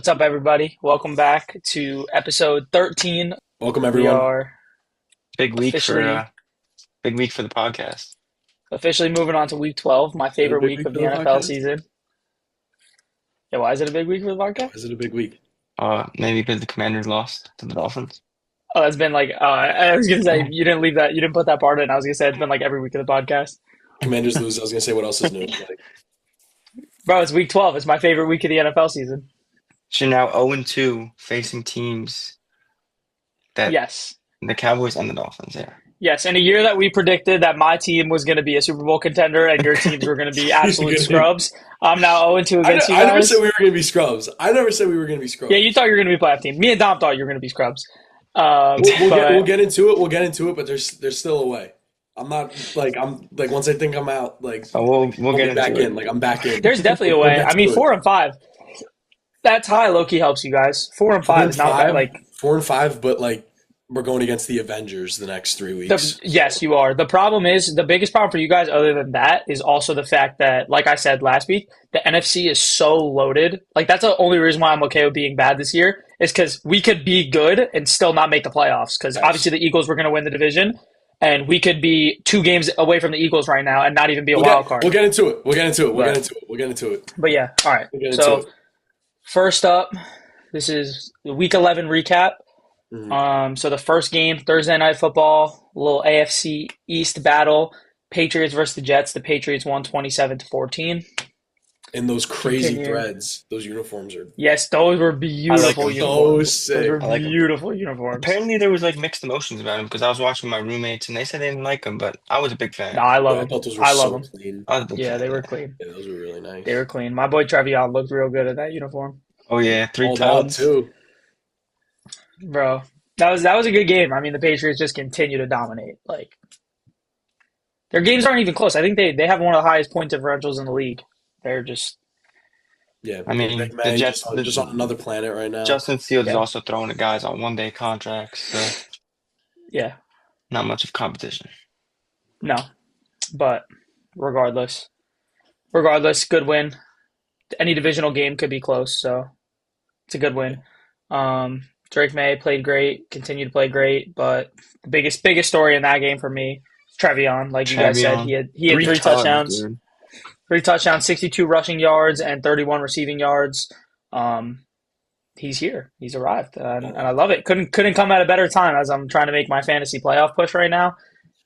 What's up, everybody? Welcome back to episode 13. Welcome We everyone. are Big week for officially the podcast. moving on to week 12, my Is it a favorite big week week of for the the NFL podcast? season. Yeah, why is it a big week for the podcast? Is it a big week? Maybe because the Commanders lost to the Dolphins. Oh, it's been like I was gonna say you didn't leave that, you didn't put that part in. I was gonna say it's been like every week of the podcast, Commanders lose. I was gonna say what else is new. bro. It's week 12. It's my favorite week of the NFL season. So now 0-2 facing teams that Yes, the Cowboys and the Dolphins. Yeah. yes. In a year that we predicted that my team was gonna be a Super Bowl contender and your teams were gonna be absolute scrubs, I'm now 0-2 against you I never guys. said we were gonna be scrubs. I never said we were gonna be scrubs. Yeah, you thought you were gonna be a playoff team. Me and Dom thought you were gonna be scrubs. We'll But get into it. We'll get into it. But there's still a way. I'm like once I think I'm out, like So we'll I'll get get back into in. it. Like I'm back in. there's definitely a We'll way. get I mean, to it. 4-5. That tie low key helps you guys. Four and Four five and is not bad. five, Like 4 and 5, but like we're going against the Avengers the next 3 weeks. yes, you are. The problem is the biggest problem for you guys, other than that, is also the fact that, like I said last week, the NFC is so loaded. Like that's the only reason why I'm okay with being bad this year is because we could be good and still not make the playoffs. Because Yes. obviously the Eagles were going to win the division, and we could be 2 games away from the Eagles right now and not even be a We'll wild get card. we'll get into it. We'll get into it. We'll get But into it. We'll get into it. but yeah, all right. We'll get into So it. first up, this is the Week 11 recap. Mhm. So the first game, Thursday Night Football, a little AFC East battle, Patriots versus the Jets. The Patriots won 27-14. And those crazy Continue. threads, those uniforms are Yes, those were I like beautiful them. so uniforms. Those sick. were I like them. beautiful uniforms. Apparently there was like mixed emotions about him because I was watching with my roommates and they said they didn't like him, but I was a big No, fan. I love Yeah, I them. thought those were I love so them. clean. I was a big Yeah, fan. they were Yeah. clean. Yeah, those were really They were nice. clean. My boy Trevion looked real good in that uniform, Oh yeah, three All out tugs. too. bro. That was a good game. I mean, the Patriots just continue to dominate. Like their games aren't even close. I think they have one of the highest point differentials in the league. They're just Yeah, I mean, Drake the May Jets, just on another planet right now. Justin Fields is yeah, also throwing the guys on 1-day contracts, so yeah. not much of competition. No, but regardless, good win. Any divisional game could be close, so it's a good win. Drake May played great, continued to play great, but the biggest story in that game for me, Trevion. Like you guys said, Trevion, he had three three tugs, touchdowns, dude. 62 rushing yards, and 31 receiving yards. Um, he's here. He's arrived, and I love it. Couldn't come at a better time as I'm trying to make my fantasy playoff push right now.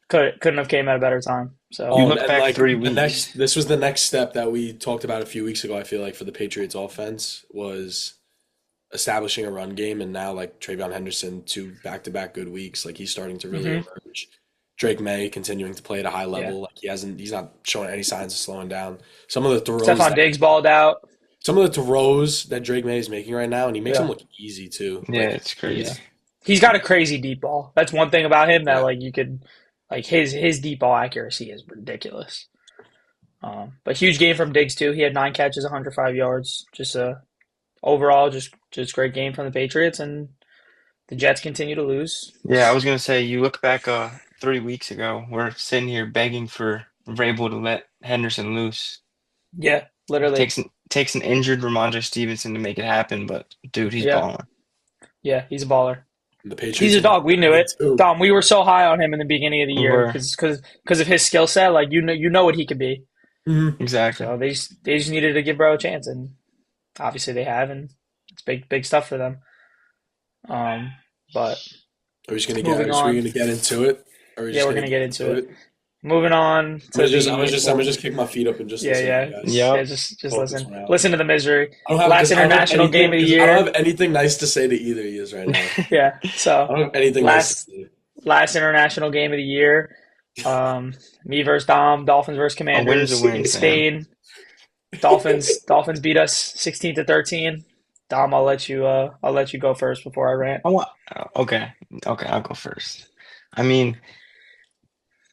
Couldn't have came at a better time. So You Oh, look and back like 3 weeks. this was the next step that we talked about a few weeks ago. I feel like for the Patriots offense was establishing a run game, and now like Travion Henderson, 2 back-to-back good weeks, like he's starting to really mhm, emerge. Drake May continuing to play at a high yeah. level, like he's not showing any signs of slowing down. Some of the throws Stephon that Diggs balled out. some of the throws that Drake May is making right now, and he makes them Yeah, look easy too. Yeah, Like it's yeah. crazy. He's got a crazy deep ball. That's one thing about him that yeah, like you could like his deep ball accuracy is ridiculous. But huge game from Diggs too. He had 9 catches, 105 yards. Just overall just great game from the Patriots, and the Jets continue to lose. Yeah, I was gonna say you look back 3 weeks ago, we're sitting here begging for Vrabel to let Henderson loose. Yeah, literally. Takes an injured Ramondre Stevenson to make it happen, but dude, he's Yeah, balling. yeah. He's a baller. the He's Patriots a are dog. We knew it. too. Dom, we were so high on him in the beginning of the We year were because of his skill set. Like you know what he could be. Mhm. exactly. So they just needed to give bro a chance, and obviously they have, and it's big stuff for them. Um, but Are we moving just on. gonna get into it? Are we Yeah, just we're gonna gonna get get into into it. it? Moving on to I'm gonna just kick my feet up and just yeah, listen to yeah, you guys yeah. Yep. Just talk this listen, one out. listen to the misery. I don't have Last because I don't have international game anything of the because I don't year. have anything nice to say to either of you right now. Yeah. I So don't have anything nice to last say. last international game of the year. Me versus Dom. Dolphins versus A win's a Commanders in win, Sam. Spain. Dolphins beat us 16-13. Dom, I'll let you go first before I rant. I want, okay, okay, I'll go first. I mean,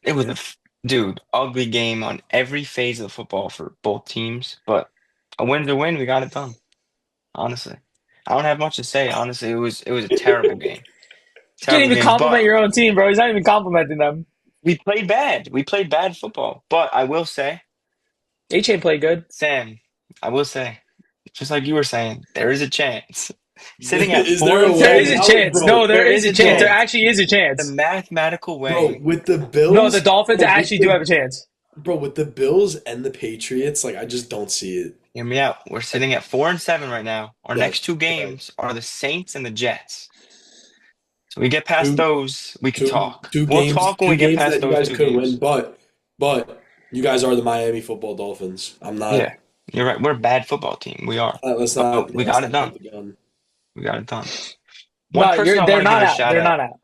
it was dude, ugly game on every phase of football for both teams, but a win's a win. We got it done. Honestly, I don't have much to say. Honestly, it was a You can't terrible even game. compliment But your own team, bro. He's not even complimenting them. we played bad. We played bad football. But I will say, A-Chain played good. Sam, I will say, just like you were saying, there is a chance. Sitting at Is four there a and There is way? a seven, How, chance. bro, No, there there is is a a chance. There bro, chance. actually is a The chance. mathematical bro, way. with the No, the Bills, Dolphins bro, with actually do the have a chance. bro, with the Bills and the Patriots, like I just don't see it. Hear me out. We're sitting at 4 and 7 right now. Our Good, next two good. games are the Saints and the Jets. So we get past Two, those, we could talk. We'll talk when two we get games past that you those guys two could win, games. but you guys are the Miami Football Dolphins. I'm not. Yeah, you're right. We're a bad football team. We are. Let's But not. we Yeah, let's got it not done. jump the gun. We got it done. One No, person I they're want to give not a out. shout They're out. not out.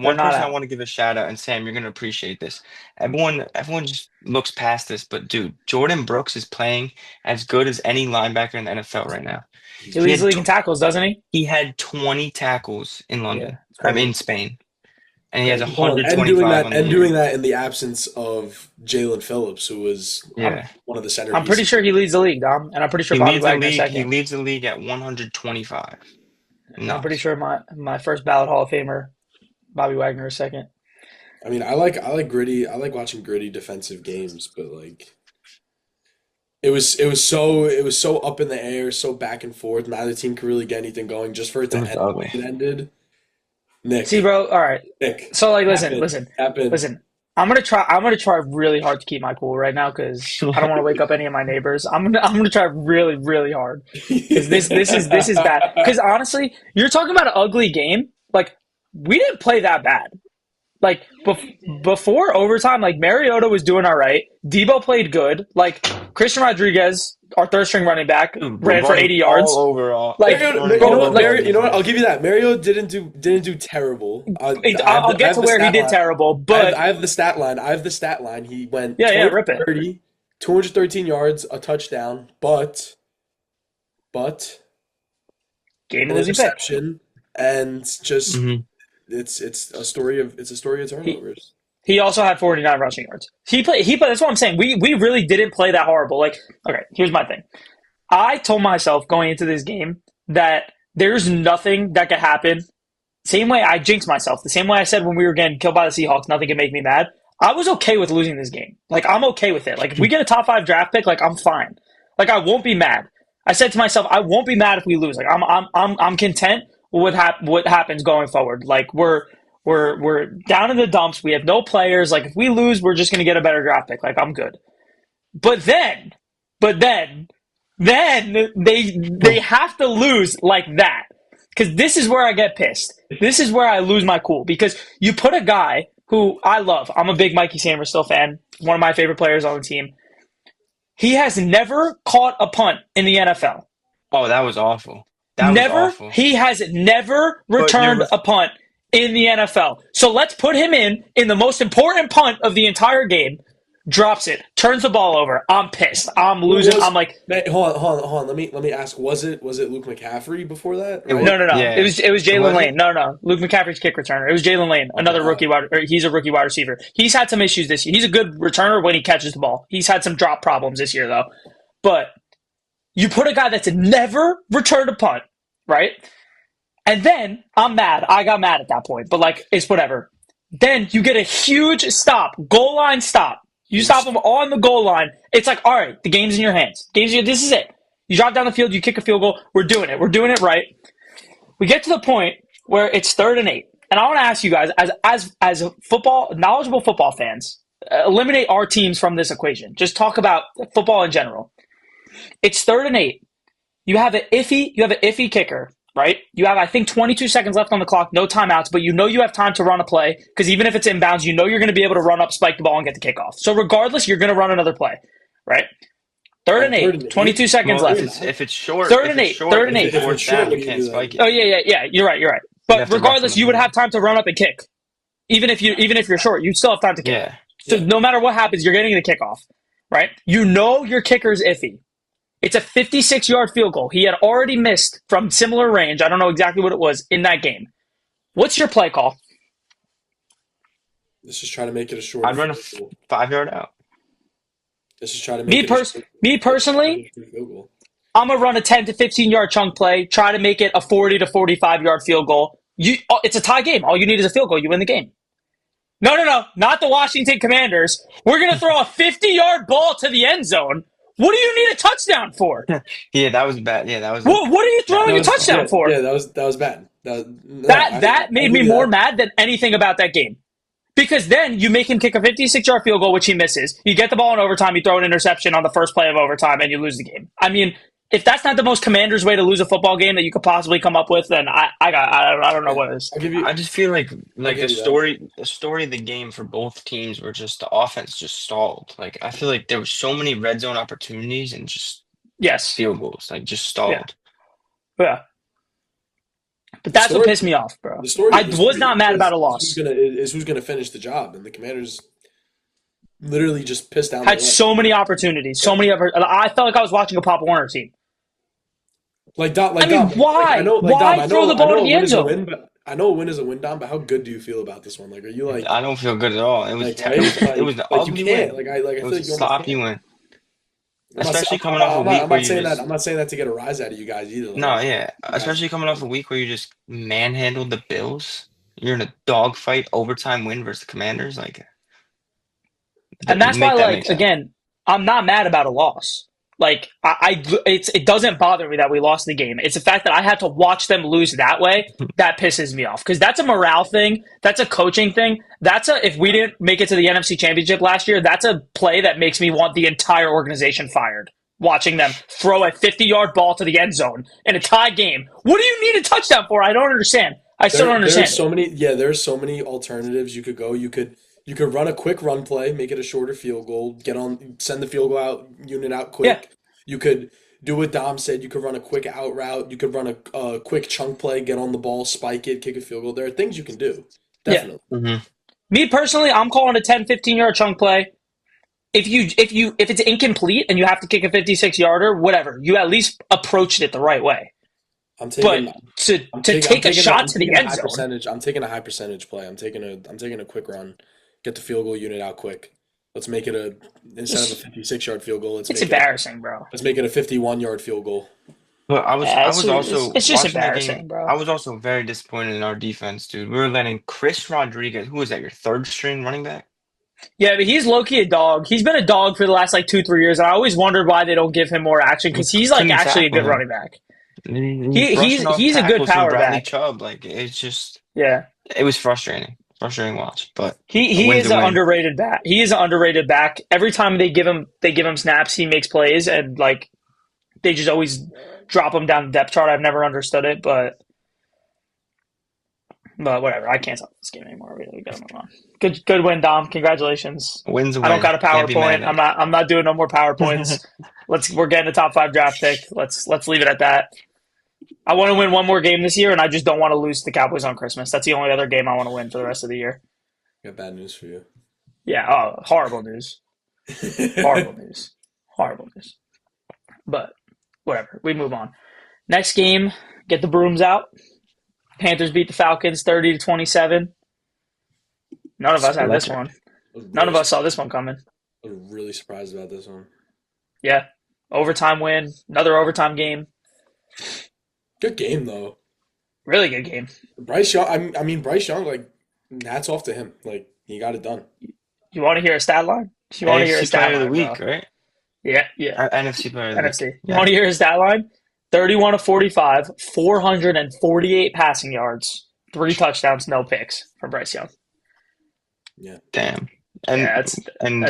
They're One not person I out. want to give a shout out, and Sam, you're gonna appreciate this. Everyone just looks past this, but dude, Jordan Brooks is playing as good as any linebacker in the NFL right now. He He leads the had league tw in tackles, doesn't he? he had 20 tackles in Yeah, London. it's I'm crazy. in Spain, and he has Crazy. Hold on, and doing 125 that on the and doing year. that in the absence of Jalen Phillips, who was I'm Yeah, one of the I'm pretty centerpieces. sure he leads the league, Dom, and I'm pretty sure he Bobby leads the Wagner's league. He second. leads the league at 125. And I'm pretty Nuts. sure my first ballot Hall of Famer, Bobby Wagner, is second. I mean, I like gritty. I like watching gritty defensive games, but like it was so up in the air, so back and forth. Neither team could really get anything going. Just for it It to was end the way ugly. it ended. See, Nick, bro. All right. Nick, So like, tap in, listen, tap in. listen. I'm gonna try really hard to keep my cool right now because I don't want to wake up any of my neighbors. I'm gonna try really really hard because this is bad. Because honestly, you're talking about an ugly game. Like we didn't play that bad. Like before overtime, like Mariota was doing all right. Debo played good. Like Christian Rodriguez, our third string running back, Dude, ran for running 80 all yards. over Like, Mario, running you know all bro, what, over like Mario, our you know what? I'll defense. give you that. Mario didn't do terrible. I'll I get have to the where he stat did line. terrible, but I have the stat line. I have the stat line. He went yeah, 20 rip for it. 30, 213 yards, a touchdown, but Game an losing pick. interception, and just Hmm. it's a story of He turnovers. he also had 49 rushing yards. He played. That's what I'm saying. We really didn't play that horrible. Like, okay, here's my thing. I told myself going into this game that there's nothing that could happen. Same way I jinxed myself. The same way I said when we were getting killed by the Seahawks, nothing can make me mad. I was okay with losing this game. Like I'm okay with it. Like if we get a top 5 draft pick, like I'm fine. Like I won't be mad. I said to myself, I won't be mad if we lose. Like I'm content with what happens going forward. Like we're down in the dumps. We have no players. Like if we lose, we're just gonna get a better draft pick. Like I'm good. But then, but then they have to lose like that. Because this is where I get pissed. This is where I lose my cool. Because you put a guy who I love. I'm a big Mikey Samuel fan. One of my favorite players on the team. He has never caught a punt in the NFL. Oh, that was awful. That was Never. awful. He has never But returned you're a punt in the NFL. So let's put him in the most important punt of the entire game. Drops it, turns the ball over. I'm pissed. I'm Who losing. I'm like, hold on. Let me ask. Was it Luke McCaffrey before that? it Right? was, no. yeah. It was It Jalen wasn't. Lane. No. Luke McCaffrey's kick returner. It was Jalen Lane, Okay. another rookie wide. Or he's a rookie wide receiver. He's had some issues this year. He's a good returner when he catches the ball. He's had some drop problems this year though. But you put a guy that's never returned a punt, right? And then I'm mad. I got mad at that point, but like it's whatever. Then you get a huge stop, goal line stop. You stop him on the goal line. It's like, all right, the game's in your hands. This is it. You drive down the field, you kick a field goal. We're doing it. We're doing it right. We get to the point where it's 3rd and 8, and I want to ask you guys, as football knowledgeable football fans, eliminate our teams from this equation. Just talk about football in general. It's 3rd and 8. You have an iffy kicker, right? You have, I think, 22 seconds left on the clock, no timeouts, but you know you have time to run a play because even if it's inbounds, you know you're going to be able to run up, spike the ball, and get the kickoff. So regardless, you're going to run another play, right? Third and Third eight, and 22 eight. seconds Well, left. if it's short, Third if and it's eight, short, third and if eight. it's If fourth it's short, down, what you do you can't do spike then? it. Oh yeah. You're right. You'd But have to rough regardless, them you up. would have time to run up and kick. Even if you're short, you still have time to kick. Yeah. So Yeah. no matter what happens, you're getting the kickoff, right? You know your kicker's iffy. It's a 56-yard field goal. He had already missed from similar range. I don't know exactly what it was in that game. What's your play call? Let's just try to make it a short I'd run a field goal. 5-yard out. Let's just try to Me make it a short, personally, field goal. I'm gonna run a 10 to 15-yard chunk play. Try to make it a 40 to 45-yard field goal. It's a tie game. All you need is a field goal. You win the game. No, not the Washington Commanders. We're gonna throw a 50-yard ball to the end zone. What do you need a touchdown for? Yeah, that was bad. Yeah, that was What are you that throwing a was bad. touchdown for? Yeah, that was bad. No, That I made me give you more that. mad than anything about that game. Because then you make him kick a 56-yard field goal, which he misses. You get the ball in overtime, you throw an interception on the first play of overtime, and you lose the game. I mean, if that's not the most Commanders way to lose a football game that you could possibly come up with, then I don't know Yeah, what is. I'll give you. I just feel like I'll the give you that. story of the game for both teams were just the offense just stalled. Like I feel like there were so many red zone opportunities and just Yes. field goals, like just Yeah. stalled. Yeah. But The that's what story, pissed me off, bro. the story, I the was story not mad about a who's loss. gonna finish the job, and the Commanders literally just pissed down the Had line. so many opportunities. Yeah. I felt like I was watching a Pop Warner team. Like I mean, Dom, I why? know, Why throw the I ball know to a the win end is a zone? win, but I know a win is a win, Dom. But how good do you feel about this one? Like, are you I don't feel good at all. It was right? it was an Like you ugly can't. win. I It feel was a like you almost sloppy can't. win, especially coming off a week I'm where not you saying that. just I'm not saying that to get a rise out of you guys either. Like, no, yeah, you guys, especially coming off a week where you just manhandled the Bills. You're in a dogfight overtime win versus the Commanders. Like, And that's why, make that make like, sense. again, I'm not mad about a loss. Like, it doesn't bother me that we lost the game. It's the fact that I had to watch them lose that way that pisses me off because that's a morale thing. That's a coaching thing. If we didn't make it to the NFC Championship last year, that's a play that makes me want the entire organization fired. Watching them throw a 50-yard ball to the end zone in a tie game. What do you need a touchdown for? I don't understand. I still don't there's understand it. so many. Yeah, there's so many alternatives you could go. You could run a quick run play, make it a shorter field goal, send the field goal unit out Yeah, quick. You could do what Dom said. You could run a quick out route. You could run a quick chunk play, get on the ball, spike it, kick a field goal. There are things you can do. yeah. Definitely. Hmm. Me personally, I'm calling a 10, 15-yard chunk play. If it's incomplete and you have to kick a 56-yarder, whatever, you at least approached it the right way. I'm But taking to take a shot I'm to the taking a end high zone, percentage. I'm taking a high percentage play. I'm taking a quick run. Get the field goal unit out quick. Let's make it a instead of a it's, 56-yard field goal, it's embarrassing, bro. let's make it a 51-yard field goal. But I was also It's just watching that game. embarrassing, bro. I was also very disappointed in our defense, dude. We were letting Chris Rodriguez, who was that, your third string running back? Yeah, but he's low key a dog. He's been a dog for the last like 2, 3 years, and I always wondered why they don't give him more action We because he's like couldn't actually a tackle good him. running back. He's brushing off He's a good tackles from power Bradley back. Chubb. Like it's just Yeah. it was frustrating. Frustrating watch. But a He win's is a an win. underrated back. He is an underrated back. Every time they give him snaps, he makes plays, and like they just always drop him down the depth chart. I've never understood it, but whatever. I can't talk this game anymore. We gotta move on. Good win, Dom. Congratulations. A win's a I don't win. got a Can't be mad PowerPoint. at I'm not doing no more PowerPoints. We're getting a top 5 draft pick. Let's leave it at that. I want to win one more game this year, and I just don't want to lose to the Cowboys on Christmas. That's the only other game I want to win for the rest of the year. I got bad news for you. Yeah. Oh, horrible news. Horrible news. Horrible news. But whatever. We move on. Next game, get the brooms out. Panthers beat the Falcons 30-27. None of us had this Electric. one. None of us saw this one coming. I was really surprised about this one. Yeah. Overtime win. Another overtime game. Good game though. Really good game. Bryce Young. I mean Bryce Young. Like hats off to him. Like he got it done. You want to hear a stat line? You want to hear a AFC stat Player of the line, Week, bro? right? Yeah, yeah. NFC Player of the Week. NFC. You Yeah. want to hear his stat line? 31 of 45, 448 passing yards, 3 touchdowns, no picks for Bryce Young. Yeah. Damn. And Yeah, that's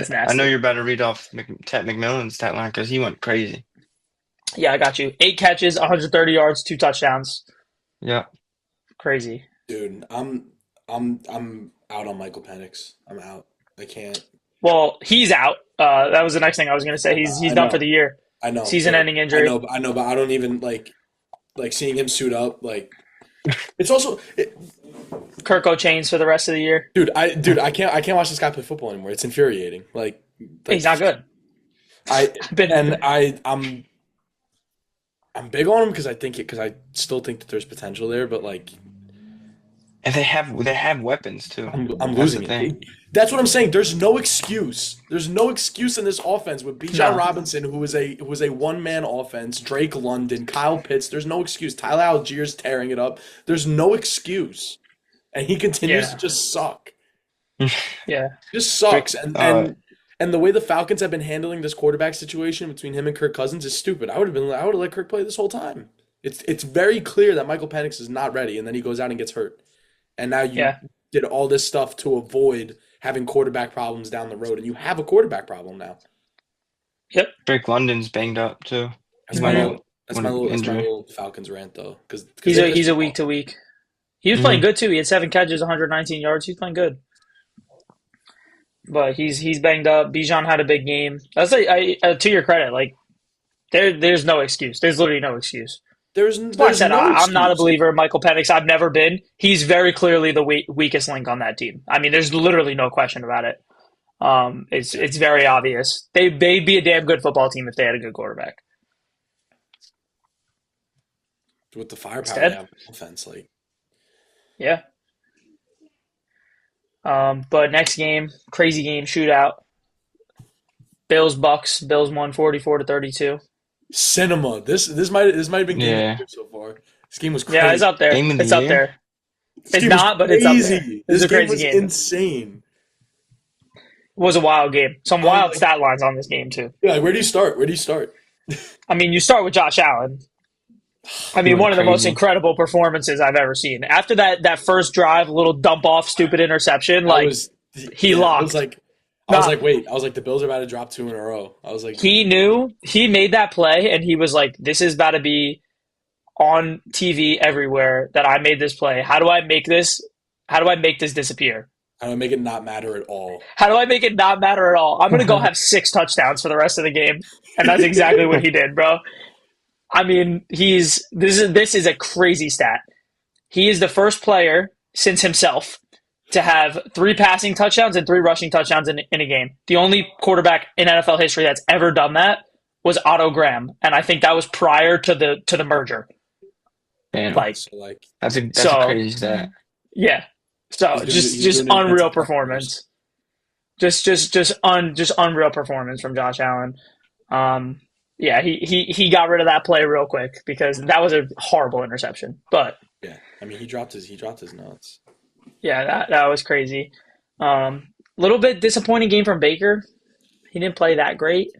nasty. I know you're about to read off Ted McMillan's stat line because he went crazy. Yeah, I got you. 8 catches, 130 yards, 2 touchdowns. Yeah. Crazy. Dude, I'm out on Michael Penix. I'm out. I can't. Well, he's out. That was the next thing I was going to say. He's I done for know. the year. I know. Season-ending injury. I know, but I don't even like seeing him suit up. Like it's also, Kirk O'Chains for the rest of the year. I can't watch this guy play football anymore. It's infuriating. He's not good. I'm big on him because I still think that there's potential there, but like And they have weapons too. I'm That's losing the thing. it. That's what I'm saying. There's no excuse. There's no excuse in this offense with Bijan No. Robinson, who was a one-man offense, Drake London, Kyle Pitts. There's no excuse. Tyler Allgeier's tearing it up. There's no excuse. And he continues Yeah. to just suck. Yeah. Just sucks. And the way the Falcons have been handling this quarterback situation between him and Kirk Cousins is stupid. I would have let Kirk play this whole time. It's very clear that Michael Penix is not ready, and then he goes out and gets hurt. And now you Yeah. did all this stuff to avoid having quarterback problems down the road, and you have a quarterback problem now. Yep. Drake London's banged up too. He That's my went Mhm. out with an that's my injury. little Falcons rant though, because He's a week to week. He was playing Hmm. good too. He had 7 catches, 119 yards. He's playing good. But he's banged up. Bijan had a big game. That's to your credit, like there's no excuse. There's literally no excuse. That's why I there's said no I'm not a excuse. believer in Michael Penix. I've never been. He's very clearly the weakest link on that team. I mean, there's literally no question about it. It's very obvious. They'd be a damn good football team if they had a good quarterback. With the firepower they Instead, have on offense, like yeah. But next game, crazy game, shootout. Bills Bucks. Bills won 44-32. cinema. This might have been game of the Yeah. year so far. This game was Yeah, it's crazy. up there. Game of the It's up year. there. This It's game was not, but it's up there. crazy. It was This a game crazy was game. insane. It was a wild game. Some I was wild like, stat lines on this game too. yeah, like, where do you start? Where do you start? I mean, you start with Josh Allen. I He mean, went one of the most crazy. incredible performances I've ever seen. After that first drive, little dump off, stupid interception, That like was he yeah. locked. I was Not like, wait. I was like, the Bills are about to drop two in a row. I was like, he knew he made that play, and he was like, "This is about to be on TV everywhere that I made this play. How do I make this? How do I make this disappear? I don't make it not matter at all. How do I make it not matter at all? I'm gonna go have 6 touchdowns for the rest of the game." And that's exactly what he did, bro. I mean, this is a crazy stat. He is the first player since himself to have 3 passing touchdowns and 3 rushing touchdowns in a game. The only quarterback in NFL history that's ever done that was Otto Graham, and I think that was prior to the merger. Damn. Like So like, That's a so, crazy stat. yeah. So he's just doing it against unreal the Packers. performance. Just unreal performance from Josh Allen. Yeah, he got rid of that play real quick because that was a horrible interception. But Yeah, I mean, he dropped his nuts. yeah, that was crazy. Little bit disappointing game from Baker. He didn't play that great.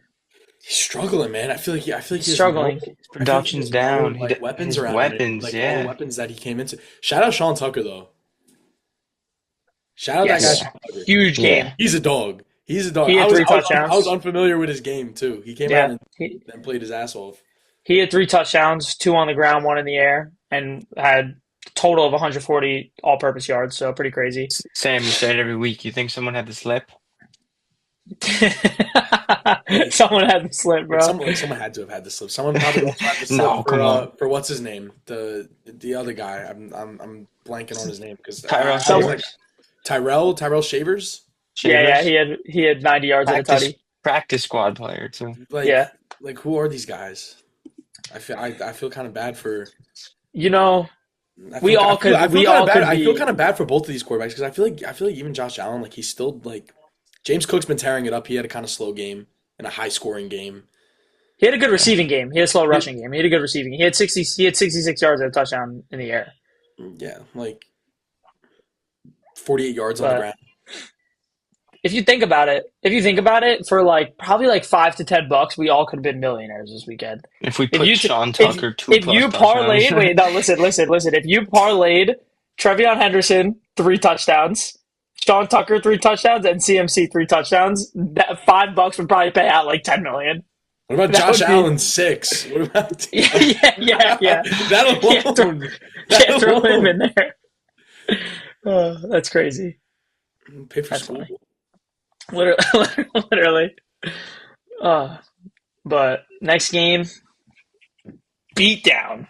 He's struggling, man. I feel like he has Struggling. no, I feel like he Production's has no down. like weapons His around him. weapons, Like all the yeah. weapons that he came into. Shout out Sean Tucker though. Shout out that guy, Yes. Sean Tucker. Huge game. Yeah. He's a dog. He's a dog. He had 3 I touchdowns. was unfamiliar with his game too. He came out Yeah. and played his ass off. He had 3 touchdowns, 2 on the ground, 1 in the air, and had a total of 140 all-purpose yards. So pretty crazy. Sam, you say it every week. You think someone had the slip? Someone had the slip, bro. Someone had to have had the slip. Someone probably also had the slip No, come on. for what's his name? The other guy. I'm blanking on his name because Tyrell Someone- Shavers. Tyrell Shavers. Yeah, Shavers? he had 90 yards and a tutty. Practice squad player too. Like Yeah. like who are these guys? I feel kind of bad for. You know, I We feel, all I feel, could- I feel we kind all of bad. could I feel be- kind of bad for both of these quarterbacks because I feel like even Josh Allen, like he's still like James Cook's been tearing it up. He had a kind of slow game and a high scoring game. he had a good receiving game. He had a slow rushing game. He had a good receiving. He had 66 yards and a touchdown in the air. Yeah, like 48 yards on the But- ground. If you think about it, for like probably like $5 to $10, we all could have been millionaires this weekend. If we If put you Sean Tucker if you parlayed, touchdowns. wait, no, listen. If you parlayed Trevion Henderson 3 touchdowns, Sean Tucker 3 touchdowns, and CMC 3 touchdowns, that $5 would probably pay out like 10 million. What about That Josh would be- Allen 6? What about Yeah. that Yeah, alone? Can't throw him in there. That's crazy. Pay for That's school. funny. Literally. But next game, beatdown.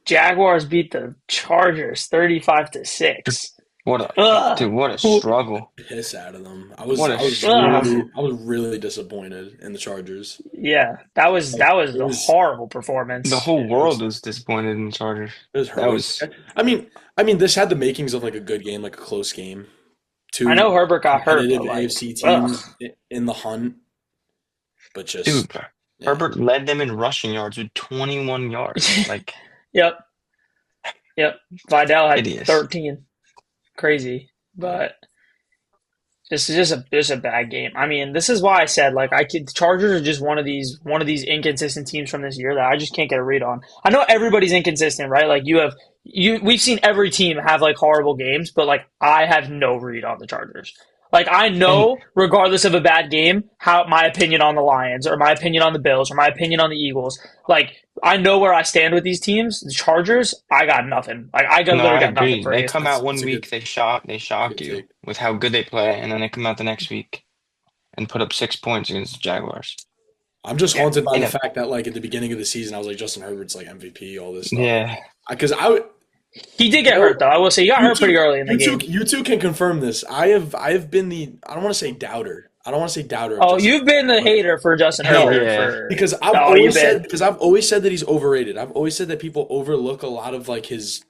Jaguars beat the Chargers 35-6. What Ugh. a struggle. Piss out of them. I was What a I was really disappointed in the Chargers. Yeah, that was It a was- horrible performance. The whole world was disappointed in the Chargers. It was That horrific. was I mean, this had the makings of like a good game, like a close game. Two I know Herbert got hurt, competitive but like, AFC ugh. teams in the hunt, but just dude. yeah. Herbert led them in rushing yards with 21 yards. Like Yep. Vidal had Hideous. 13. Crazy, but This is just a bad game. I mean, this is why I said like the Chargers are just one of these inconsistent teams from this year that I just can't get a read on. I know everybody's inconsistent, right? Like we've seen every team have like horrible games, but like I have no read on the Chargers. Like I And know, regardless of a bad game, how my opinion on the Lions or my opinion on the Bills or my opinion on the Eagles. Like I know where I stand with these teams. The Chargers, I got nothing. Like I got no, literally I got nothing agree. for They you. come out one That's a good week, they shock good you take. with how good they play, and then they come out the next week and put up 6 points against the Jaguars. I'm just Yeah. haunted by In the a fact that like at the beginning of the season, I was like Justin Herbert's like MVP, all this stuff. yeah, Because I would, He did you get know, hurt though. I will say he got hurt pretty early in the game. you two can confirm this. I have been the I don't want to say doubter. I don't want to say doubter of Oh, Justin you've been the Herbert. hater for Justin No, Herbert yeah. for. because I've Oh, you've always said been. because I've always said that he's overrated. I've always said that people overlook a lot of like his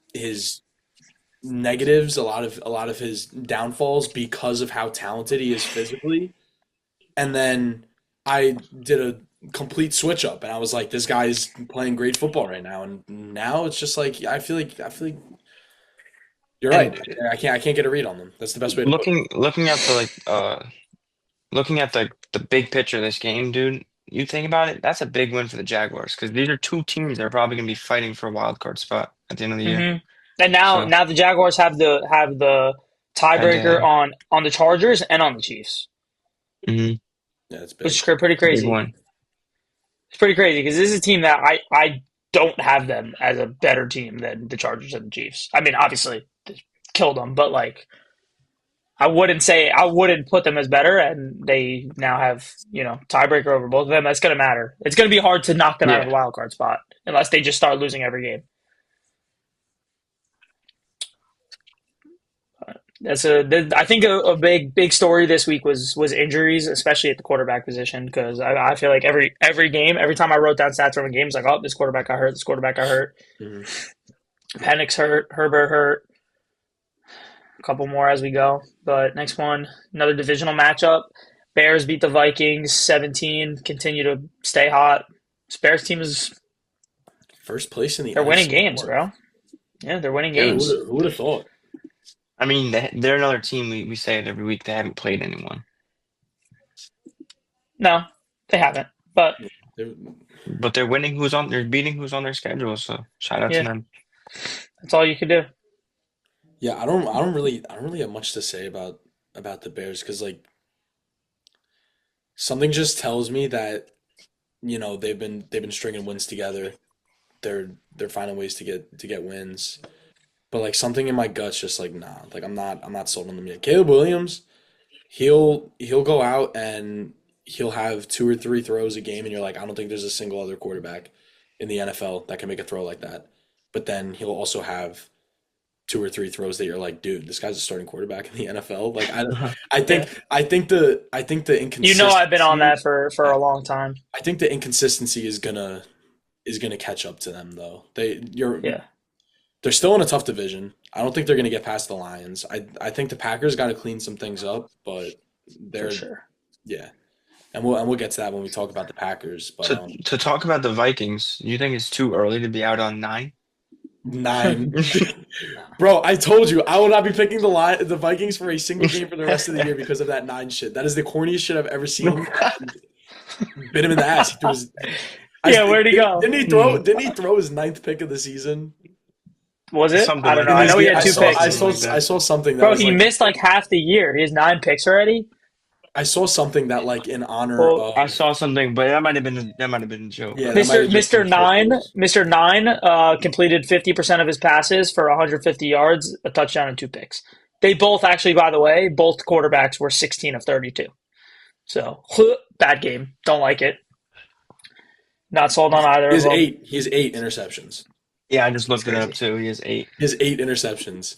negatives, a lot of his downfalls because of how talented he is physically. And then I did a complete switch up, and I was like, this guy's playing great football right now. And now it's just like I feel like you're right. And I can't get a read on them. That's the best way to put it. looking at the big picture of this game, dude. You think about it, that's a big win for the Jaguars because these are two teams that are probably going to be fighting for a wild card spot at the end of the year. Hmm. And now, So now the Jaguars have the head to tiebreaker head, on the Chargers and on the Chiefs, hmm Yeah, it's which big. is pretty it's a big crazy. one. It's pretty crazy because this is a team that I don't have them as a better team than the Chargers and the Chiefs. I mean, obviously, they killed them, but like I wouldn't put them as better, and they now have tiebreaker over both of them. That's going to matter. It's going to be hard to knock them out of Yeah, the wild card spot unless they just start losing every game. I think a big story this week was injuries, especially at the quarterback position, because I feel like every game, every time I wrote down stats from a game, it's like, oh, this quarterback got hurt, this quarterback got hurt. Mhm. Penix hurt, Herbert hurt, a couple more as we go. But next one, another divisional matchup. Bears beat the Vikings 17, continue to stay hot. This Bears team First place in the they're winning NFC games, North. bro. Yeah, they're winning Yeah, games. who would have thought? I mean they're another team. We say it every week. They haven't played anyone, No, they haven't. But They're- but they're winning. They're beating who's on their schedule. So shout out to yeah, them. that's all you can do. Yeah, I don't really have much to say about the Bears because like something just tells me that they've been stringing wins together. They're finding ways to get wins. But like something in my gut's just like nah, like I'm not sold on them yet. Caleb Williams, he'll go out and he'll have two or three throws a game, and you're like, I don't think there's a single other quarterback in the NFL that can make a throw like that. But then he'll also have two or three throws that you're like, dude, this guy's a starting quarterback in the NFL. Like I I Yeah. think I think the I've been on inconsistency that for I, a long time. I think the inconsistency is gonna catch up to them though. Yeah, They're still in a tough division. I don't think they're gonna get past the Lions. I think the Packers got to clean some things up, but for they're sure. yeah, and we'll get to that when we talk about the Packers. But To talk about the Vikings, you think it's too early to be out on 9? nine, bro. I told you I will not be picking the Vikings for a single game for the rest of the year because of that nine shit. That is the corniest shit I've ever seen. Bit him in the ass. He threw his, Yeah, where'd he go? Didn't he throw? Didn't he throw his ninth pick of the season? Was it? Something I don't like know. I that. know he had I two saw picks. I Something saw like that. I saw something that Bro, was he like missed like half the year. He has 9 picks already. I saw something that like in honor Well, of I saw something, but that might have been a joke. yeah that might Mister have just Mister been short Nine news. Mister Nine completed 50% of his passes for 150 yards, a touchdown, and 2 picks. They both actually, by the way, both quarterbacks were 16 of 32. So bad game. Don't like it. Not sold on either He of has them. eight. He has eight interceptions. Yeah, I just It's looked it up crazy. too. He has 8. He has eight interceptions.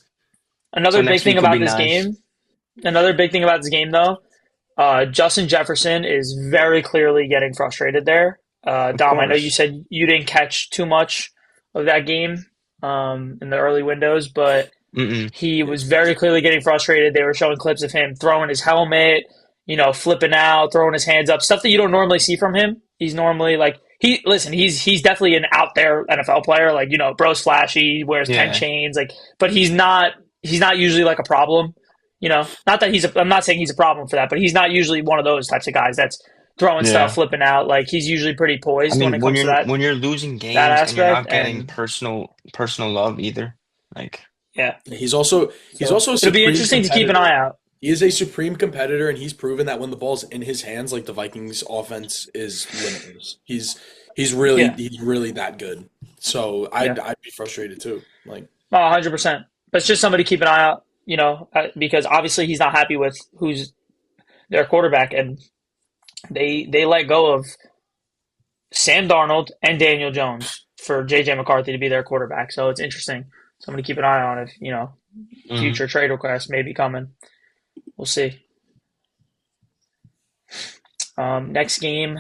So Another big next thing week will about be this 9. game. Another big thing about this game, though. Justin Jefferson is very clearly getting frustrated there. Of Dom, I know you course. said you didn't catch too much of that game in the early windows, but Mm-mm. he was very clearly getting frustrated. They were showing clips of him throwing his helmet, flipping out, throwing his hands up, stuff that you don't normally see from him. He's normally like he's definitely an out there NFL player. Like, bro's flashy, wears 10 Yeah. chains, like, but he's not usually like a problem. not that I'm not saying he's a problem for that, but he's not usually one of those types of guys that's throwing stuff, Yeah. flipping out. Like he's usually pretty I poised when mean, it when comes to you're that when you're losing that games and you're aspect. not getting And personal love either, like yeah, He's so also a it'll be supreme interesting to keep an eye competitor. out. He is a supreme competitor, and he's proven that when the ball's in his hands, like the Vikings' offense is limitless. Yeah, He's really that good. So yeah, I'd be frustrated too. Like 100%. But it's just somebody to keep an eye out. Because obviously he's not happy with who's their quarterback, and they let go of Sam Darnold and Daniel Jones for JJ McCarthy to be their quarterback. So it's interesting. Somebody to keep an eye on if mhm. future trade requests may be coming. We'll see. Next game,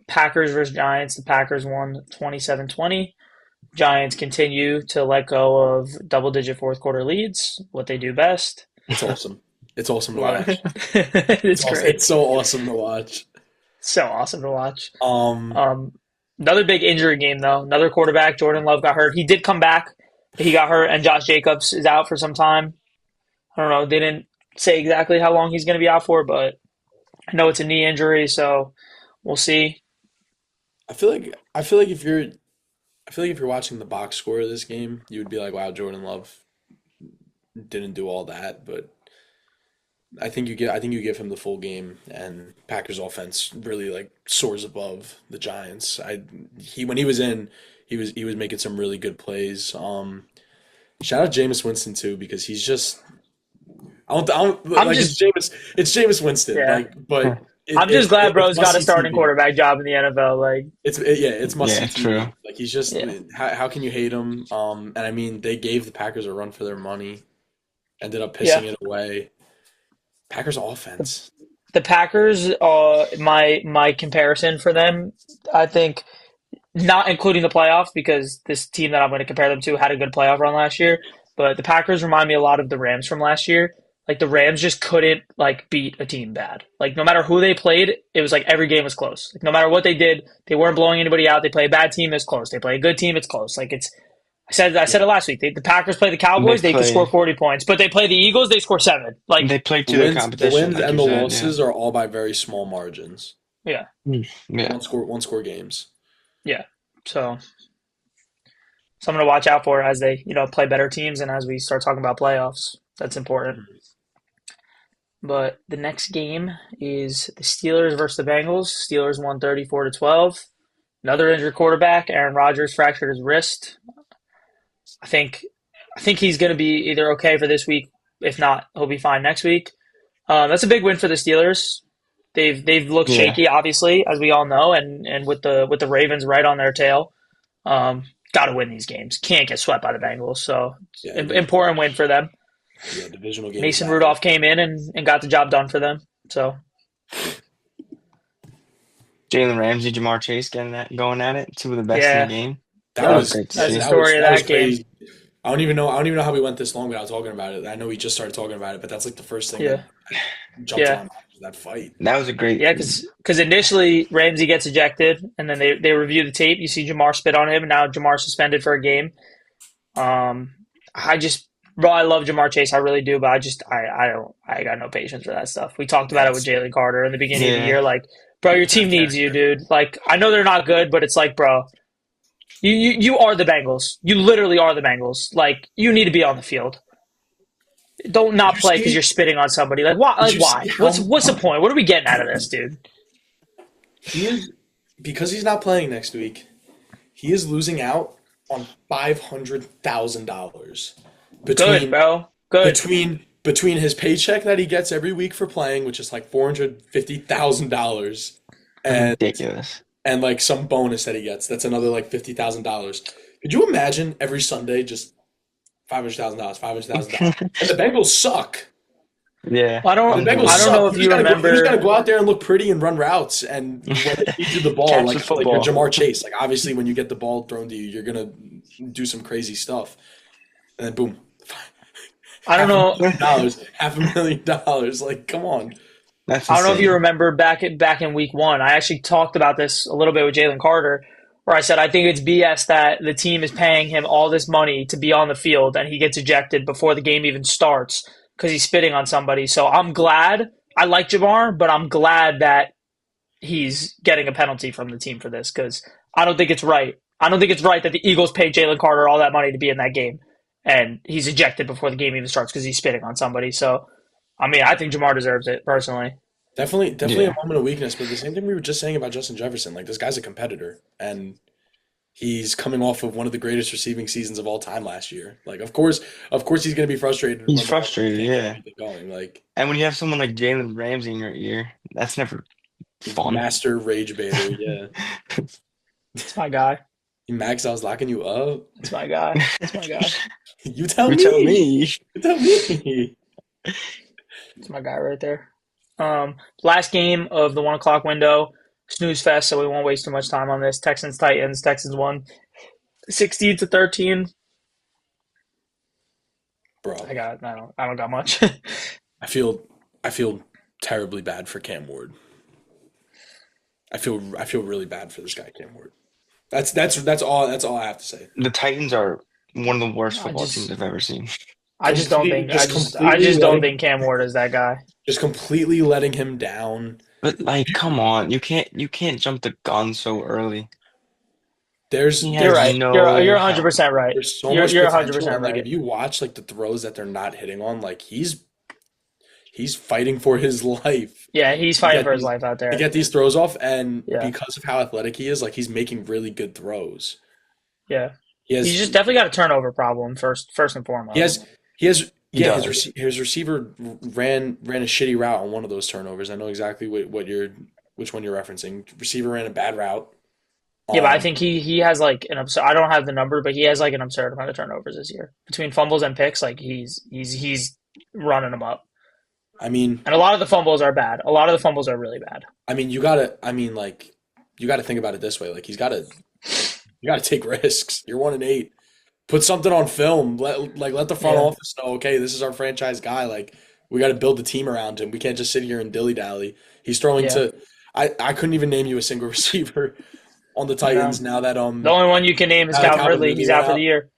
Packers versus Giants. The Packers won 27-20. Giants continue to let go of double-digit fourth quarter leads, what they do best. it's awesome. It's awesome to Love watch. it. It's great. It's so awesome to watch. So awesome to watch. Um, Um, Another big injury game, though. Another quarterback, Jordan Love, got hurt. He did come back, but he got hurt, and Josh Jacobs is out for some time. I don't know. They didn't say exactly how long he's going to be out for, but I know it's a knee injury, so we'll see. I feel like if you're watching the box score of this game, you would be like, wow, Jordan Love didn't do all that, but I think you give him the full game, and Packers offense really like soars above the Giants. He when he was in, he was making some really good plays. Shout out Jameis Winston too, because he's just I don't I'm like just, it's Jameis Winston, yeah. like, but I'm just glad it's bro's must got a see starting TV. quarterback job in the NFL. Like, Yeah, it's must see Yeah, true. TV. Like he's just yeah. how can you hate him? And I mean they gave the Packers a run for their money, ended up pissing Yeah. it away. Packers offense. The Packers, my comparison for them, I think, not including the playoffs, because this team that I'm going to compare them to had a good playoff run last year. But the Packers remind me a lot of the Rams from last year. Like the Rams just couldn't like beat a team bad. Like no matter who they played, it was like every game was close. Like no matter what they did, they weren't blowing anybody out. They play a bad team, it's close. They play a good team, it's close. Like it's I said it last week. The Packers play the They Cowboys, they could score play 40 points, but they play the Eagles, they score 7. Like they play to their The competition, wins like and you the said. Yeah. losses are all by very small margins. yeah, Yeah. One score games. yeah. So something to watch out for as they play better teams and as we start talking about playoffs. That's important. But the next game is the Steelers versus the Bengals. Steelers won 34-12. Another injured quarterback. Aaron Rodgers fractured his wrist. I think I think he's going to be either okay for this week. If not, he'll be fine next week. That's a big win for the Steelers. They've looked Yeah. shaky, obviously, as we all know, and with the Ravens right on their tail. Got to win these games. Can't get swept by the Bengals. So Yeah, important win for them. yeah, divisional games Mason matter. Rudolph came in and got the job done for them. So Jalen Ramsey, Jamar Chase going at it. Two of the best in the yeah, game. That That was was great to that's the see. story of that was that game. crazy. I don't even know how we went this long without talking about it. I know we just started talking about it, but that's like the first thing that Yeah, jumped yeah, on that fight. That was a great. yeah. Because initially Ramsey gets ejected, and then they review the tape. You see Jamar spit on him, and now Jamar's suspended for a game. Um, I just, bro, I love Jamar Chase, I really do, but I got no patience for that stuff. We talked about it with That's Jalen Carter in the beginning of the Yeah. year, like, bro, your It's out team of needs you, character. dude. Like, I know they're not good, but it's like, bro, you are the Bengals. You literally are the Bengals. Like, you need to be on the field. Don't Did not you play because see? you're spitting on somebody. Like, why? Did Like, you why? see What's the point? What are we getting out of this, dude? he is because he's not playing next week? He is losing out on $500,000 Good, between bro. Good. between his paycheck that he gets every week for playing, which is like $450,000, and Ridiculous. like some bonus that he gets. That's another like $50,000. Could you imagine every Sunday just $500,000, $500,000, and the Bengals suck. Yeah. I The don't. Bengals I don't know suck. if you You just gotta remember. go out there and look pretty and run routes. And when they feed you the ball, Catch the like you're football. Jamar Chase, like obviously when you get the ball thrown to you, you're gonna do some crazy stuff, and then boom, I don't half a know. million dollars, $500,000. Like, come on. That's I don't know if you insane. remember back in week one. I actually talked about this a little bit with Jalen Carter, where I said I think it's BS that the team is paying him all this money to be on the field and he gets ejected before the game even starts because he's spitting on somebody. So I'm glad. I like Jamar, but I'm glad that he's getting a penalty from the team for this because I don't think it's right. I don't think it's right that the Eagles pay Jalen Carter all that money to be in that game, and he's ejected before the game even starts because he's spitting on somebody. So, I mean, I think Jamar deserves it personally. Definitely a Yeah. moment of weakness, but the same thing we were just saying about Justin Jefferson. Like this guy's a competitor, and he's coming off of one of the greatest receiving seasons of all time last year. Like, of course, he's going to be frustrated He's when the Dolphins frustrated, can't get yeah. anything going. Like, And when you have someone like Jalen Ramsey in your ear, that's never fun. master rage baiter. Yeah, It's my guy. Max, I was locking you up. It's my guy. It's my guy. You tell You me. tell me. You tell me. It's my guy right there. Last game of the 1 o'clock window. Snooze fest, so we won't waste too much time on this. Texans Titans. Texans won 16-13. Bro, I don't got much. I feel I feel terribly bad for Cam Ward. I feel really bad for this guy, Cam Ward. That's all I have to say. The Titans are one of the worst I football just teams I've ever seen. I just don't Complete- think just I completely just don't letting think Cam Ward is that guy. just completely letting him down. But like, come on, you can't jump the gun so early. There's He You're has right. no You're help. 100% right. there's so You're much you're potential, 100% and like right. if you watch like the throws that they're not hitting on, like he's fighting for his life Yeah, he's to fighting get for his these life out to there. get these throws off, and Yeah, because of how athletic he is, like he's making really good throws. yeah. He He's has just definitely got a turnover problem first and he foremost. has he has He yeah does. his receiver ran a shitty route on one of those turnovers. I know exactly which one you're referencing. Receiver ran a bad route. Yeah, but I Um, think he has like an absurd. I don't have the number, but he has like an absurd amount of turnovers this year between fumbles and picks. Like he's running them up, I mean, and a lot of the fumbles are bad. A lot of the fumbles are really bad. you gotta think about it this way. Like you gotta take risks. You're 1-8. Put something on film. Let the front Yeah, office know, okay, this is our franchise guy. Like we got to build the team around him. We can't just sit here and dilly dally. He's throwing yeah. to. I couldn't even name you a single receiver on the No, Titans now that the only one you can name is now that Calvin Calvin Ridley. Ridley He's went out for the out. year.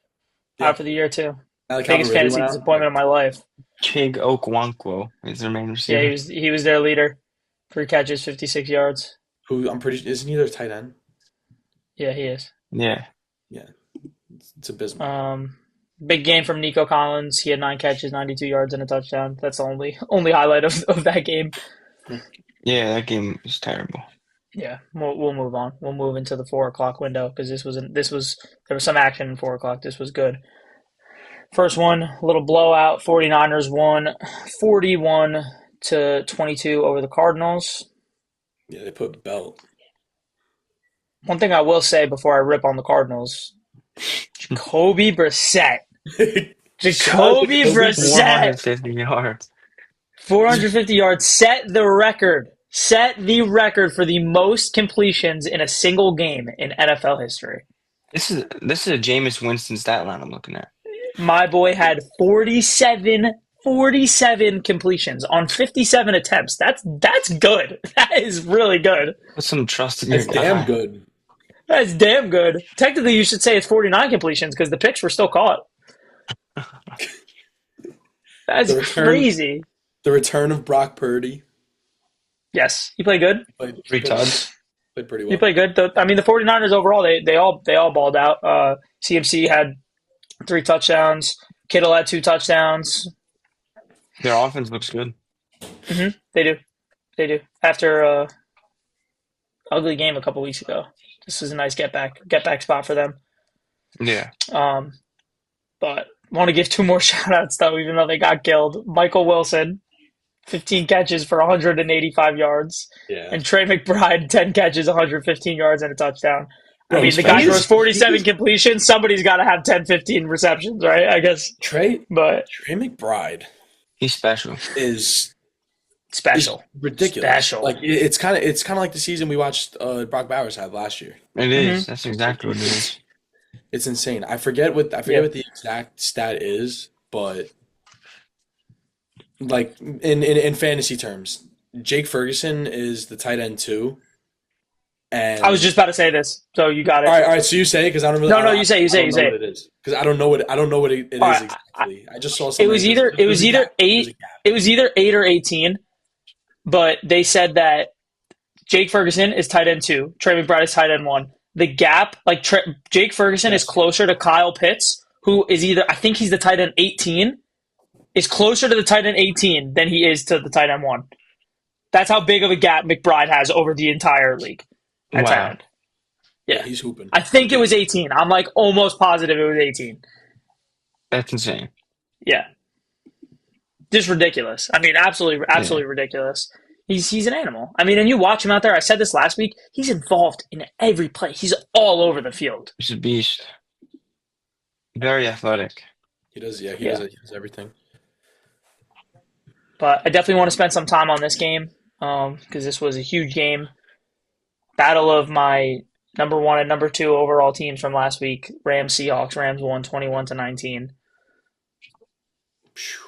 Yeah, Out for the year too. now that Calvin Biggest Ridley fantasy went out. Like disappointment of my life. Chig Okonkwo is their main Yeah, receiver. he was their leader. 3 catches, 56 yards. who I'm pretty isn't he their tight end? Yeah, he is. Yeah. Yeah, it's abysmal. Um, Big game from Nico Collins. He had 9 catches, 92 yards, and a touchdown. That's the only highlight of that game. Yeah, that game was terrible. Yeah, we'll move on. We'll move into the 4 o'clock window because there was some action in 4 o'clock. This was good. First one, a little blowout. 49ers won 41-22 over the Cardinals. Yeah, they put belt. One thing I will say before I rip on the Cardinals, Jacoby Brissett. Shout out to Jacoby Kobe. Brissett, 450 yards. 450 yards, set the record. Set the record for the most completions in a single game in NFL history. This is a Jameis Winston stat line I'm looking at. My boy had 47 completions on 57 attempts. That's good. That is really good. Put some trust in your That's damn guy. good. That's damn good. Technically, you should say it's 49 completions because the picks were still caught. That's The return, crazy. the return of Brock Purdy Yes, he played good. Three tugs. Played pretty He well. played good. I mean, the 49ers overall, they all balled out. CMC had 3 touchdowns. Kittle had 2 touchdowns. Their offense looks good. They do. They do. After ugly game a couple weeks ago, this is a nice get back spot for them. Yeah. But want to give 2 more shout outs though, even though they got killed. Michael Wilson, 15 catches for 185 yards, Yeah. and Trey McBride, 10 catches, 115 yards, and a touchdown. Bro, I mean, he's the guy fast. throws 47 completions. Somebody's got to have 10, 15 receptions, right? I guess. Trey But McBride He's special. is special. ridiculous. Special. Like it's kind of like the season we watched Brock Bowers have last year. It is. That's exactly what it is. It's insane. I forget what the exact stat is, but like in fantasy terms, Jake Ferguson is the tight end 2, I was And just about to say this, so you got all it. right, all right. So you say it because I don't really. No, no, you say, I don't know say what it. it is because I don't know what it All is right, exactly. I just saw it something. was either It was a gap. It was a gap. it was either 8 or 18, but they said that Jake Ferguson is tight end 2, Trey McBride is tight end 1. The gap, like Jake Ferguson is Yes. closer to Kyle Pitts, who is either I think he's the tight end 18, is closer to the tight end 18 than he is to the tight end 1. That's how big of a gap McBride has over the entire league at tight Wow, end. Yeah, Yeah. he's hooping. I think it was 18. I'm like almost positive it was 18. that's insane. Yeah. Just ridiculous. I mean, absolutely, Yeah, absolutely ridiculous. He's an animal. I mean, and you watch him out there. I said this last week. He's involved in every play. He's all over the field. he's a beast. Very athletic. He does. Yeah, Yeah. he does everything. But I definitely want to spend some time on this game because this was a huge game. Battle of my number 1 and number 2 overall teams from last week. Rams Seahawks. Rams won 21-19. Phew.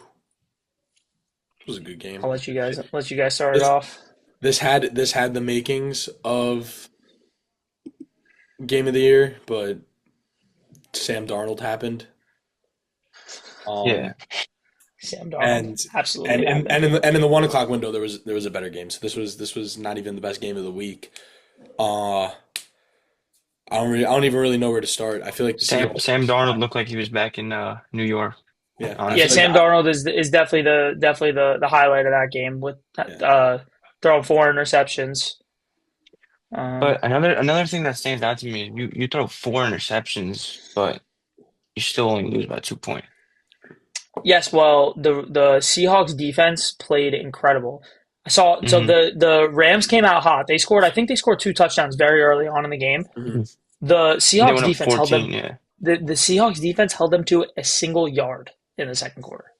It was a good game. I'll let you guys start it off. This had the makings of game of the year, but Sam Darnold happened. Yeah, Sam Darnold, and absolutely. and in the 1 o'clock window there was a better game. So this was not even the best game of the week. I don't even really know where to start. I feel like the Seahawks. Sam Darnold looked like he was back in New York. Yeah, Honestly. Yeah, Sam Darnold is definitely the highlight of that game with throwing 4 interceptions. But another thing that stands out to me, you throw 4 interceptions, but you still only lose by 2 points. Yes, well, the Seahawks defense played incredible. I saw so the Rams came out hot. I think they scored 2 touchdowns very early on in the game. Mhm. The They Seahawks went up defense held 14, them yeah. the Seahawks defense held them to a single yard in the second quarter.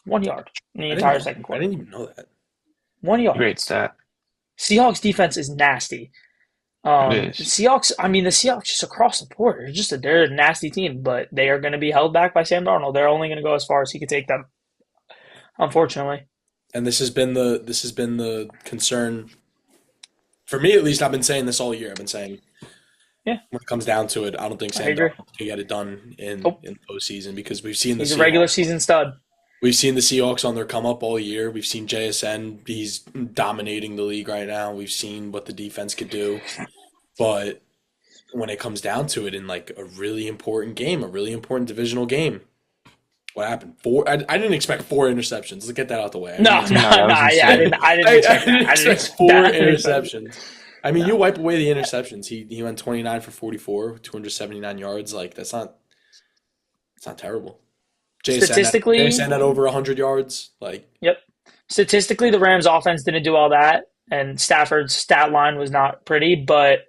1 yard in the entire second I quarter. didn't even know that. 1 yard. Great stat. Seahawks defense is nasty. It is. The Seahawks just across the board, they're a nasty team, but they are going to be held back by Sam Darnold. They're only going to go as far as he can take them, unfortunately. And this has been the concern for me, at least. I've been saying this all year. I've been saying, Yeah, when it comes down to it, I don't think I Sam agree. Darnold can get it done in Nope. postseason because we've seen the He's a regular season stud. We've seen the Seahawks on their come up all year. We've seen JSN. He's dominating the league right now. We've seen what the defense could do. But when it comes down to it in like a really important game, a really important divisional game, what happened? I didn't expect 4 interceptions. Let's get that out the way. No, that was yeah, insane. I didn't expect that. I didn't expect 4 that. interceptions. I mean, you wipe away the interceptions. He went 29 for 44, 279 yards. Like that's not terrible. Statistically, JSN had over 100 yards. Like, yep. Statistically, the Rams' offense didn't do all that, and Stafford's stat line was not pretty, but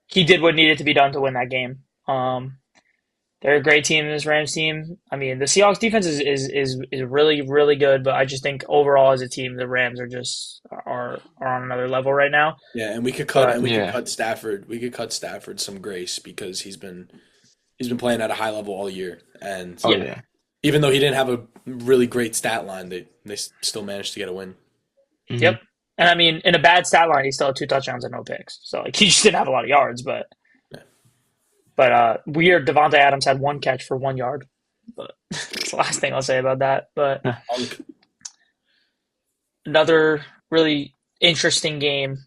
he did what needed to be done to win that game. They're a great team, this Rams team. I mean, the Seahawks defense is really, really good, but I just think overall as a team, the Rams are on another level right now. yeah, and we could cut Yeah. cut Stafford. We could cut Stafford some grace because he's been playing at a high level all year, and Oh, Yeah. yeah. even though he didn't have a really great stat line, they still managed to get a win. Mhm. Yep. And I mean, in a bad stat line, he still had 2 touchdowns and no picks. So like he just didn't have a lot of yards, but weird. Devontae Adams had 1 catch for 1 yard. But that's the last thing I'll say about that. But another really interesting game.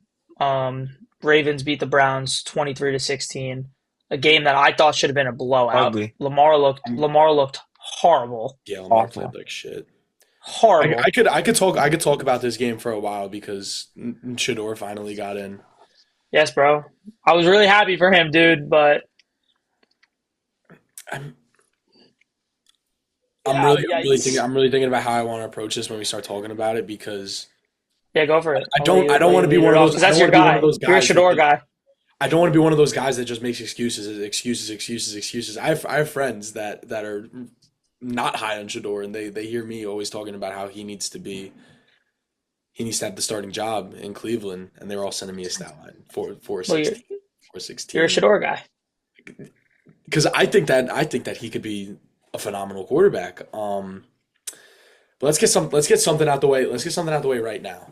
Ravens beat the Browns 23-16. A game that I thought should have been a blowout. Ugly. Lamar looked horrible. Yeah, Lamar Awful. played like shit. Horrible. I could talk about this game for a while because Shador finally got in. Yes, bro. I was really happy for him, dude, but I'm Yeah, really thinking about how I want to approach this when we start talking about it because yeah, go for it. I don't want to be one of those. Because that's your guy. You're a Shador guy. I don't want to be one of those guys that just makes excuses. I have friends that are not high on Shador, and they hear me always talking about how he needs to have the starting job in Cleveland, and they were all sending me a stat line 4-16, 4-16. You're a Shador guy. Because I think that he could be a phenomenal quarterback. But let's get something out the way. Let's get something out the way right now.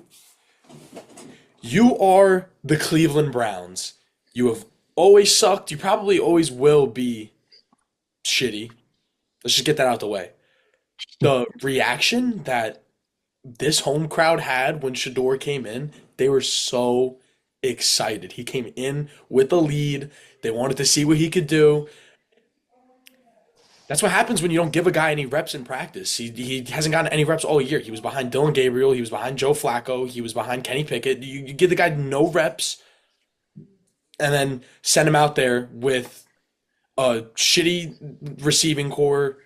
You are the Cleveland Browns. You have always sucked. You probably always will be shitty. Let's just get that out the way. The reaction that this home crowd had when Shador came in, they were so excited. He came in with the lead. They wanted to see what he could do. That's what happens when you don't give a guy any reps in practice. He hasn't gotten any reps all year. He was behind Dylan Gabriel. He was behind Joe Flacco. He was behind Kenny Pickett. You give the guy no reps and then send him out there with a shitty receiving core.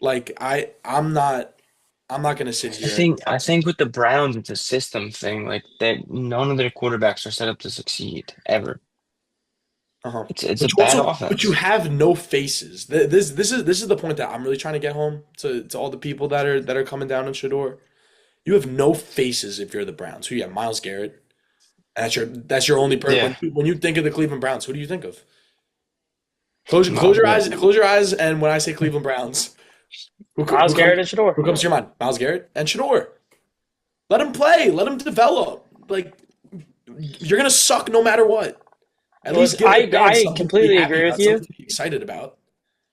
Like I'm not gonna sit I here and think I think with the Browns, it's a system thing. Like that, none of their quarterbacks are set up to succeed ever. uh-huh. It's a But you bad also but you offense. have no faces. This is the point that I'm really trying to get home to all the people that are coming down in Shador. You have no faces if you're the Browns. Who you have? Miles Garrett. That's your only Yeah, when you think of the Cleveland Browns, who do you think of? Close Miles your Garrett. eyes. Close your eyes, and when I say Cleveland Browns, Miles Garrett and Shador. who comes to your mind? Miles Garrett and Shador. Let him play. Let him develop. Like you're gonna suck no matter what. At least Look, give the fans I something to be completely happy agree with about, you. something to be excited about.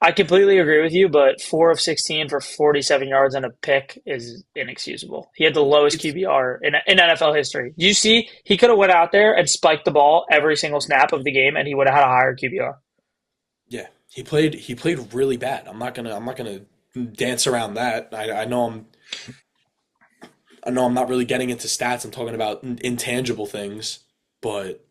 I completely agree with you, but 4 of 16 for 47 yards and a pick is inexcusable. He had the lowest It's QBR in NFL history. You see, he could have went out there and spiked the ball every single snap of the game, and he would have had a higher QBR. Yeah, he played really bad. I'm not gonna dance around that. I know I'm not really getting into stats. I'm talking about intangible things, but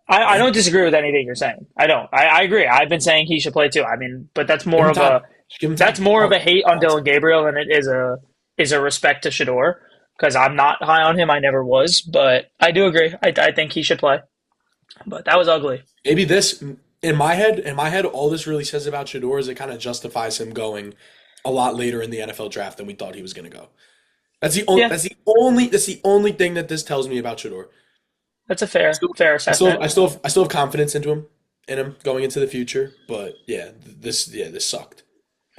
I man, don't disagree with anything you're saying. I don't. I agree. I've been saying he should play too. I mean, but give him time. Just give him that's time. more of a hate on Balance. Dylan Gabriel than it is a respect to Shador because I'm not high on him. I never was, but I do agree. I think he should play. But that was ugly. Maybe this in my head, all this really says about Shador is it kind of justifies him going a lot later in the NFL draft than we thought he was going to go. That's the only Yeah, that's the only thing that this tells me about Shador. that's a I fair still fair I still assessment. I still have, I still have confidence in him going into the future, but this sucked.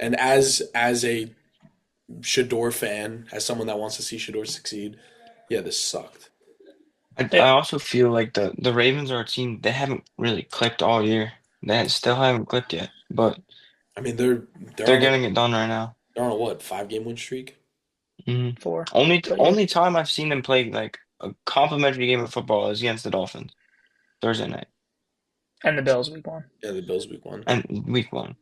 And as a Shador fan, as someone that wants to see Shador succeed, yeah, this sucked. I Yeah, also feel like the Ravens are a team they haven't really clicked all year. Still haven't clicked yet, but I mean, they're they're on a getting it done right now. they're on a what, 5 game win streak? hmm 4. Only But yeah, only time I've seen them play like a complimentary game of football is against the Dolphins Thursday night and the Bills week 1. Yeah, the Bills week one. and week one.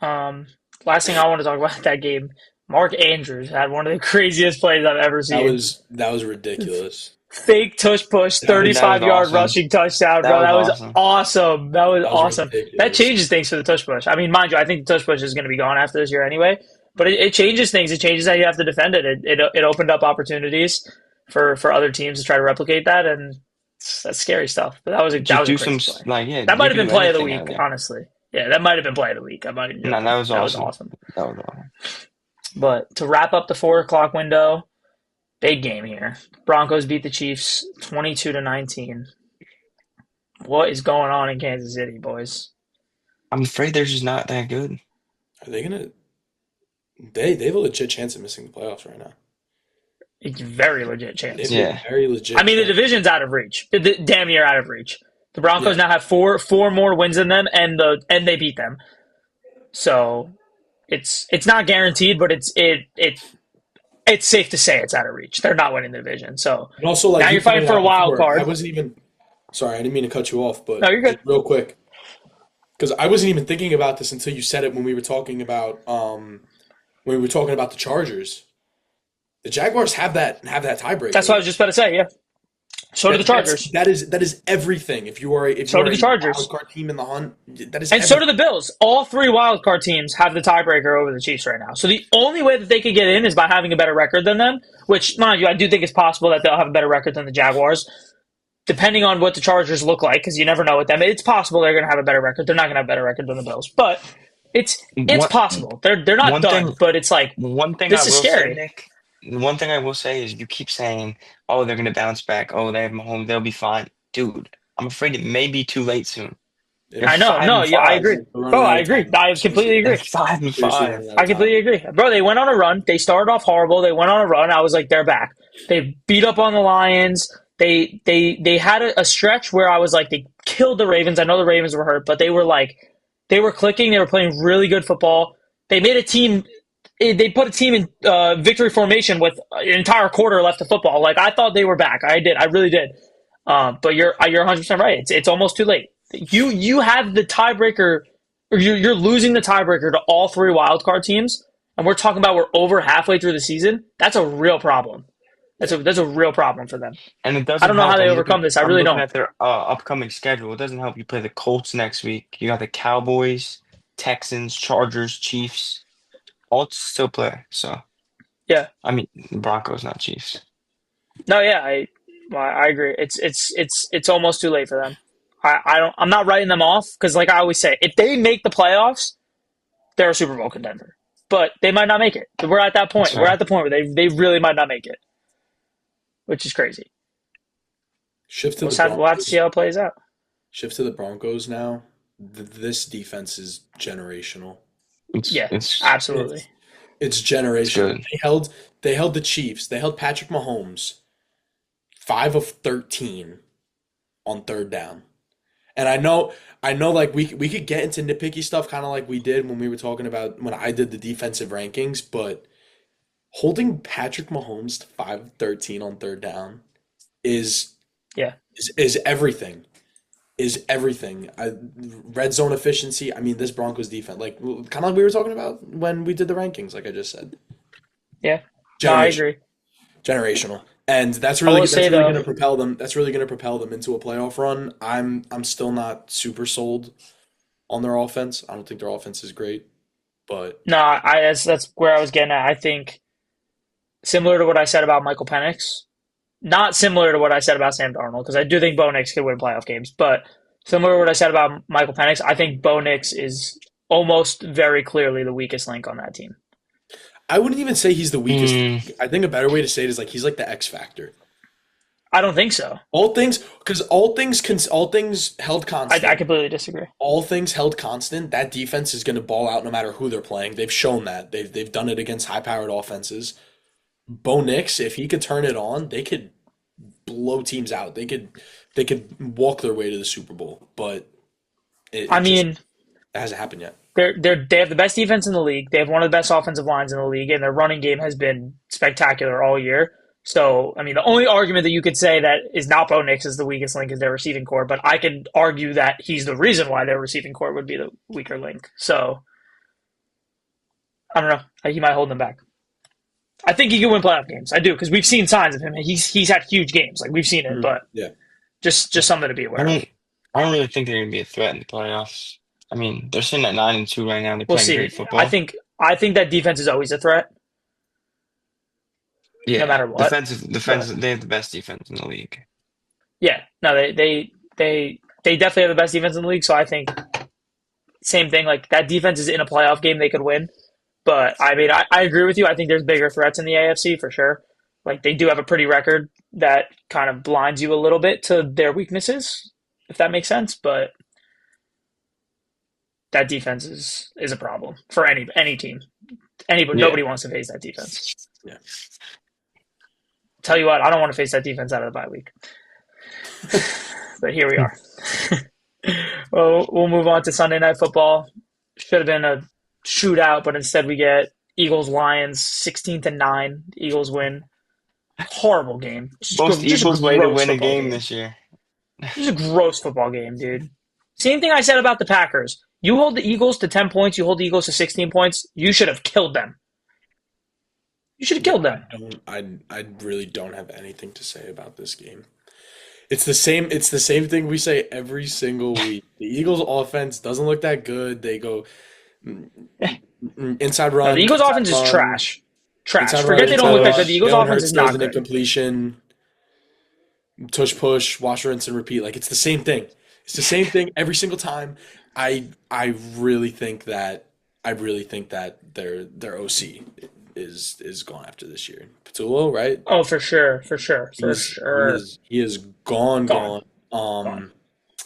Um, last thing I want to talk about that game, Mark Andrews had one of the craziest plays I've ever That seen. was that was ridiculous. Fake tush push, That was 35-yard Awesome. rushing touchdown, That bro. was That was awesome. awesome. That was that was awesome. That ridiculous. changes things for the tush push. I mean, mind you, I think the tush push is going to be gone after this year anyway. But it changes things. It changes how you have to defend it. It opened up opportunities for other teams to try to replicate that, and that's scary stuff. But that Just was a do some crazy play. like yeah, That you might have can been do play of the anything out of week, there. honestly. Yeah, that might have been play of the week. I'm not even No, that joking. was That was awesome. awesome. That was awesome. But to wrap up the 4 o'clock window, big game here. Broncos beat the Chiefs 22-19. What is going on in Kansas City, boys? I'm afraid they're just not that good. Are they gonna? They have a legit chance of missing the playoffs right now. It's a very legit They have chance. a Yeah. very I legit mean, the chance. division's out of reach. Damn near out of reach. The Yeah, Broncos now have four more wins than them, and they beat them. So it's not guaranteed, but it's safe to say it's out of reach. They're not winning the division. So and also now like you you're fighting pointed for a out wild before, I card. wasn't even sorry. I didn't mean to cut you off, No, but you're just good. real quick because I wasn't even thinking about this until you said it when we were talking about the Chargers. The Jaguars have that That's tiebreaker. what I was just about to say. Yeah. So do the That that's Chargers. that is everything. If you are So do the a wild Chargers. card team in the hunt, that is And so do everything. the Bills. All 3 wildcard teams have the tiebreaker over the Chiefs right now. So the only way that they could get in is by having a better record than them, which, mind you, I do think it's possible that they'll have a better record than the Jaguars, depending on what the Chargers look like, because you never know with them. It's possible they're going to have a better record. They're not going to have a better record than the Bills, but it's One possible. They're not one done, thing but it's like, one thing I this is will say, scary. Nick, one thing I will say is you keep saying, "Oh, they're gonna bounce back. Oh, they have Mahomes. They'll be fine." Dude, I'm afraid it may be too late soon. It They're I know. five No, and yeah, I five. agree. We're running Bro, out I of agree. time. I completely They're agree. 5 and 5. Seriously running out I of time. completely agree. Bro, they went on a run. They started off horrible. They went on a run. I was like, they're back. They beat up on the Lions. they had a stretch where I was like, they killed the Ravens. I know the Ravens were hurt, but they were clicking. They were playing really good football. They made a team. They put a team in victory formation with an entire quarter left of football. Like, I thought they were back. I did. I really did. But you're 100% right. It's almost too late. You have the tiebreaker, or you're losing the tiebreaker to all three wildcard teams, and we're talking about we're over halfway through the season. That's a real problem. That's a real problem for them. And it I doesn't don't know how help. they overcome this. I I'm really looking don't. at their upcoming schedule. It doesn't help. You play the Colts next week. You got the Cowboys, Texans, Chargers, Chiefs. All still play. So, Yeah. I mean, Broncos, not Chiefs. No. Yeah. I agree. It's almost too late for them. I'm not writing them off because, like I always say, if they make the playoffs, they're a Super Bowl contender. But they might not make it. We're at that point. That's We're fair. at the point where they really might not make it, which is crazy. Shift to the We'll have to see Broncos. how it plays out. Shift to the Broncos now. This defense is generational. Yeah, It's absolutely. It's generational. good. They held the Chiefs. They held Patrick Mahomes 5 of 13 on third down. And I know like we could get into nitpicky stuff kind of like we did when we were talking about when I did the defensive rankings, but holding Patrick Mahomes to 5 of 13 on third down is Yeah. is everything. Is everything. Red zone efficiency. I mean, this Broncos defense, like kind of like we were talking about when we did the rankings, like I just said. Yeah. No, I Generation, agree. generational. And I will say though, going to propel them. That's really going to propel them into a playoff run. I'm still not super sold on their offense. I don't think their offense is great, but no, that's where I was getting at. I think similar to what I said about Michael Penix, not similar to what I said about Sam Darnold, because I do think Bo Nix could win playoff games, but similar to what I said about Michael Penix, I think Bo Nix is almost very clearly the weakest link on that team. I wouldn't even say he's the weakest. Mm, I think a better way to say it is like he's like the X factor. I don't think so. All things held constant. I completely disagree. All things held constant, that defense is going to ball out no matter who they're playing. They've shown that. They've done it against high-powered offenses. Bo Nix, if he could turn it on, they could blow teams out. They could walk their way to the Super Bowl, but I it just mean, it hasn't happened yet. they have the best defense in the league. They have one of the best offensive lines in the league, and their running game has been spectacular all year. So, I mean, the only argument that you could say that is not Bo Nix is the weakest link is their receiving core, but I could argue that he's the reason why their receiving core would be the weaker link. So, I don't know. He might hold them back. I think he can win playoff games. I do, because we've seen signs of him. He's had huge games. Like, we've seen it, but Yeah. just something to be I aware of. don't really think they're going to be a threat in the playoffs. I mean, they're sitting at 9-2 right now. They're We'll playing see. great football. I think that defense is always a threat, no matter what. Defensive. But They have the best defense in the league. yeah, no, they definitely have the best defense in the league. So I think same thing. Like, that defense is in a playoff game, they could win. But I mean, I agree with you. I think there's bigger threats in the AFC for sure. Like, they do have a pretty record that kind of blinds you a little bit to their weaknesses, if that makes sense. But that defense is a problem for any team. Yeah. Nobody wants to face that defense. Yeah. Tell you what, I don't want to face that defense out of the bye week. But here we are. Well, we'll move on to Sunday Night Football. Should have been a shootout, but instead we get Eagles-Lions 16-9. Eagles win. Horrible game. Most Just a Eagles way to gross win a football game this year. Just a gross football game, dude. Same thing I said about the Packers. You hold the Eagles to 10 points, you hold the Eagles to 16 points, you should have killed them. You should have killed them. I really don't have anything to say about this game. It's the same thing we say every single week. The Eagles offense doesn't look that good. They go inside No, run. the Eagles inside offense is run, trash. Trash. inside Forget run, they don't inside look that rush. good. The Eagles Jalen offense Hurts is throws not an good. incompletion. Tush push, wash, rinse, and repeat. Like, it's the same thing. It's the same thing every single time. I really think that their OC is gone after this year. Patullo, right? Oh, for sure. For He's sure. he is gone. Gone. Um, Gone.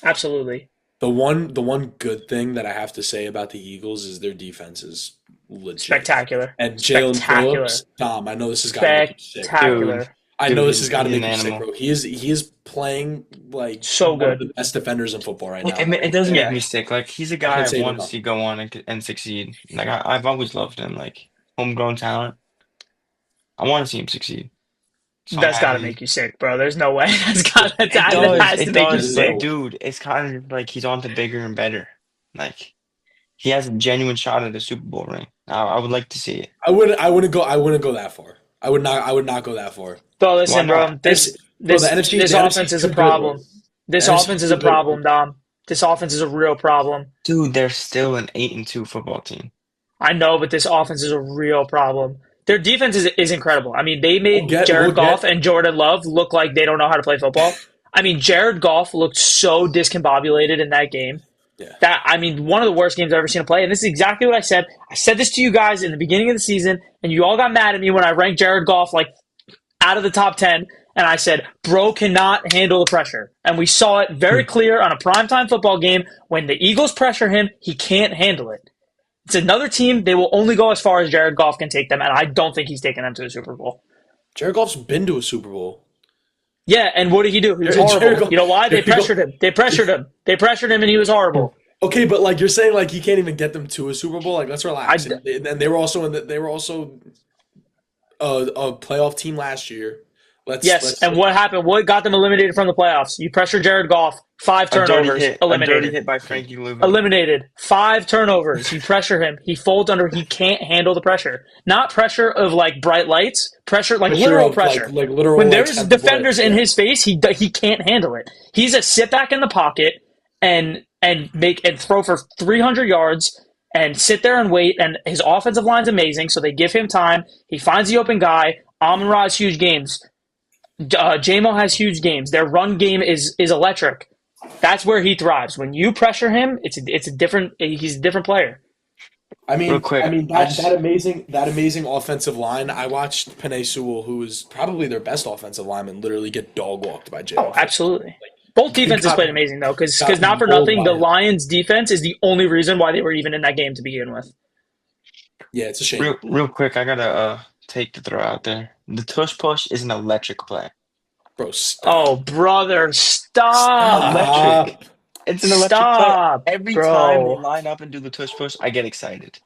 Absolutely. the one good thing that I have to say about the Eagles is their defense is legit. Spectacular. And Jalen Spectacular. Phillips, Tom, I know this has got to make you sick. Spectacular. I Dude, know this has got to he's an make you sick, animal. bro. He is playing like So one of the good. best defenders in football right It, now. it doesn't make Yeah. me sick. Like he's a I guy can't I say it want to enough. see go on and succeed. Like I've always loved him. Like homegrown talent. I want to see him succeed. So I'm That's got to happy. make you sick, bro. There's no way. That has to It make you does. There's no But sick. way. dude, it's kind of like he's on to bigger and better. Like he has a genuine shot at the Super Bowl ring. I would like to see it. I wouldn't go that far. I would not go that far. Bro, Why listen, bro. not? NFC, bro, the NFC, This the NFC offense is is a too good, bro. problem. The This NFC offense is is a too good, bro. problem, Dom. This offense is a real problem. Dude, they're still an 8-2 football team. I know, but this offense is a real problem. Their defense is incredible. I mean, they We'll made get we'll Jared Goff get and Jordan Love look like they don't know how to play football. I mean, Jared Goff looked so discombobulated in that game. yeah. One of the worst games I've ever seen him play. And this is exactly what I said. I said this to you guys in the beginning of the season, and you all got mad at me when I ranked Jared Goff like out of the top 10. And I said, bro cannot handle the pressure. And we saw it very clear on a primetime football game. When the Eagles pressure him, he can't handle it. It's another team. They will only go as far as Jared Goff can take them, and I don't think he's taking them to the Super Bowl. Jared Goff's been to a Super Bowl. Yeah, and what did he do? He was Jared horrible. Goff- You know why? They Jared Goff- pressured him. They pressured him. They pressured him, and he was horrible. Okay, but like you're saying, like he can't even get them to a Super Bowl. Like let's relax. I, And they were also a playoff team last year. yes, and what happened? What got them eliminated from the playoffs? You pressure Jared Goff, 5 turnovers, A dirty eliminated. hit by Frankie Louis. Eliminated. 5 turnovers. You pressure him. He folds under. He can't handle the pressure. Not pressure of like bright lights. Pressure like literal pressure. like literal. When like, there's sense of defenders play. in Yeah. his face, he can't handle it. He's a sit back in the pocket and throw for 300 yards and sit there and wait. And his offensive line's amazing, so they give him time. He finds the open guy. Amon-Ra has huge games. J-Mo has huge games. Their run game is electric. That's where he thrives. When you pressure him, he's a different player. Real quick, that amazing offensive line. I watched Penei Sewell, who is probably their best offensive lineman, literally get dog walked by Jay. Oh, absolutely. Both defenses played amazing though, because got not for rolled nothing, by the him. Lions' defense is the only reason why they were even in that game to begin with. Yeah, it's a shame. real quick, I gotta take the throw out there. The tush push is an electric play. Bro, stop. Oh, brother, stop! Electric. It's an electric play. Stop, Every bro. time they line up and do the tush push, I get excited.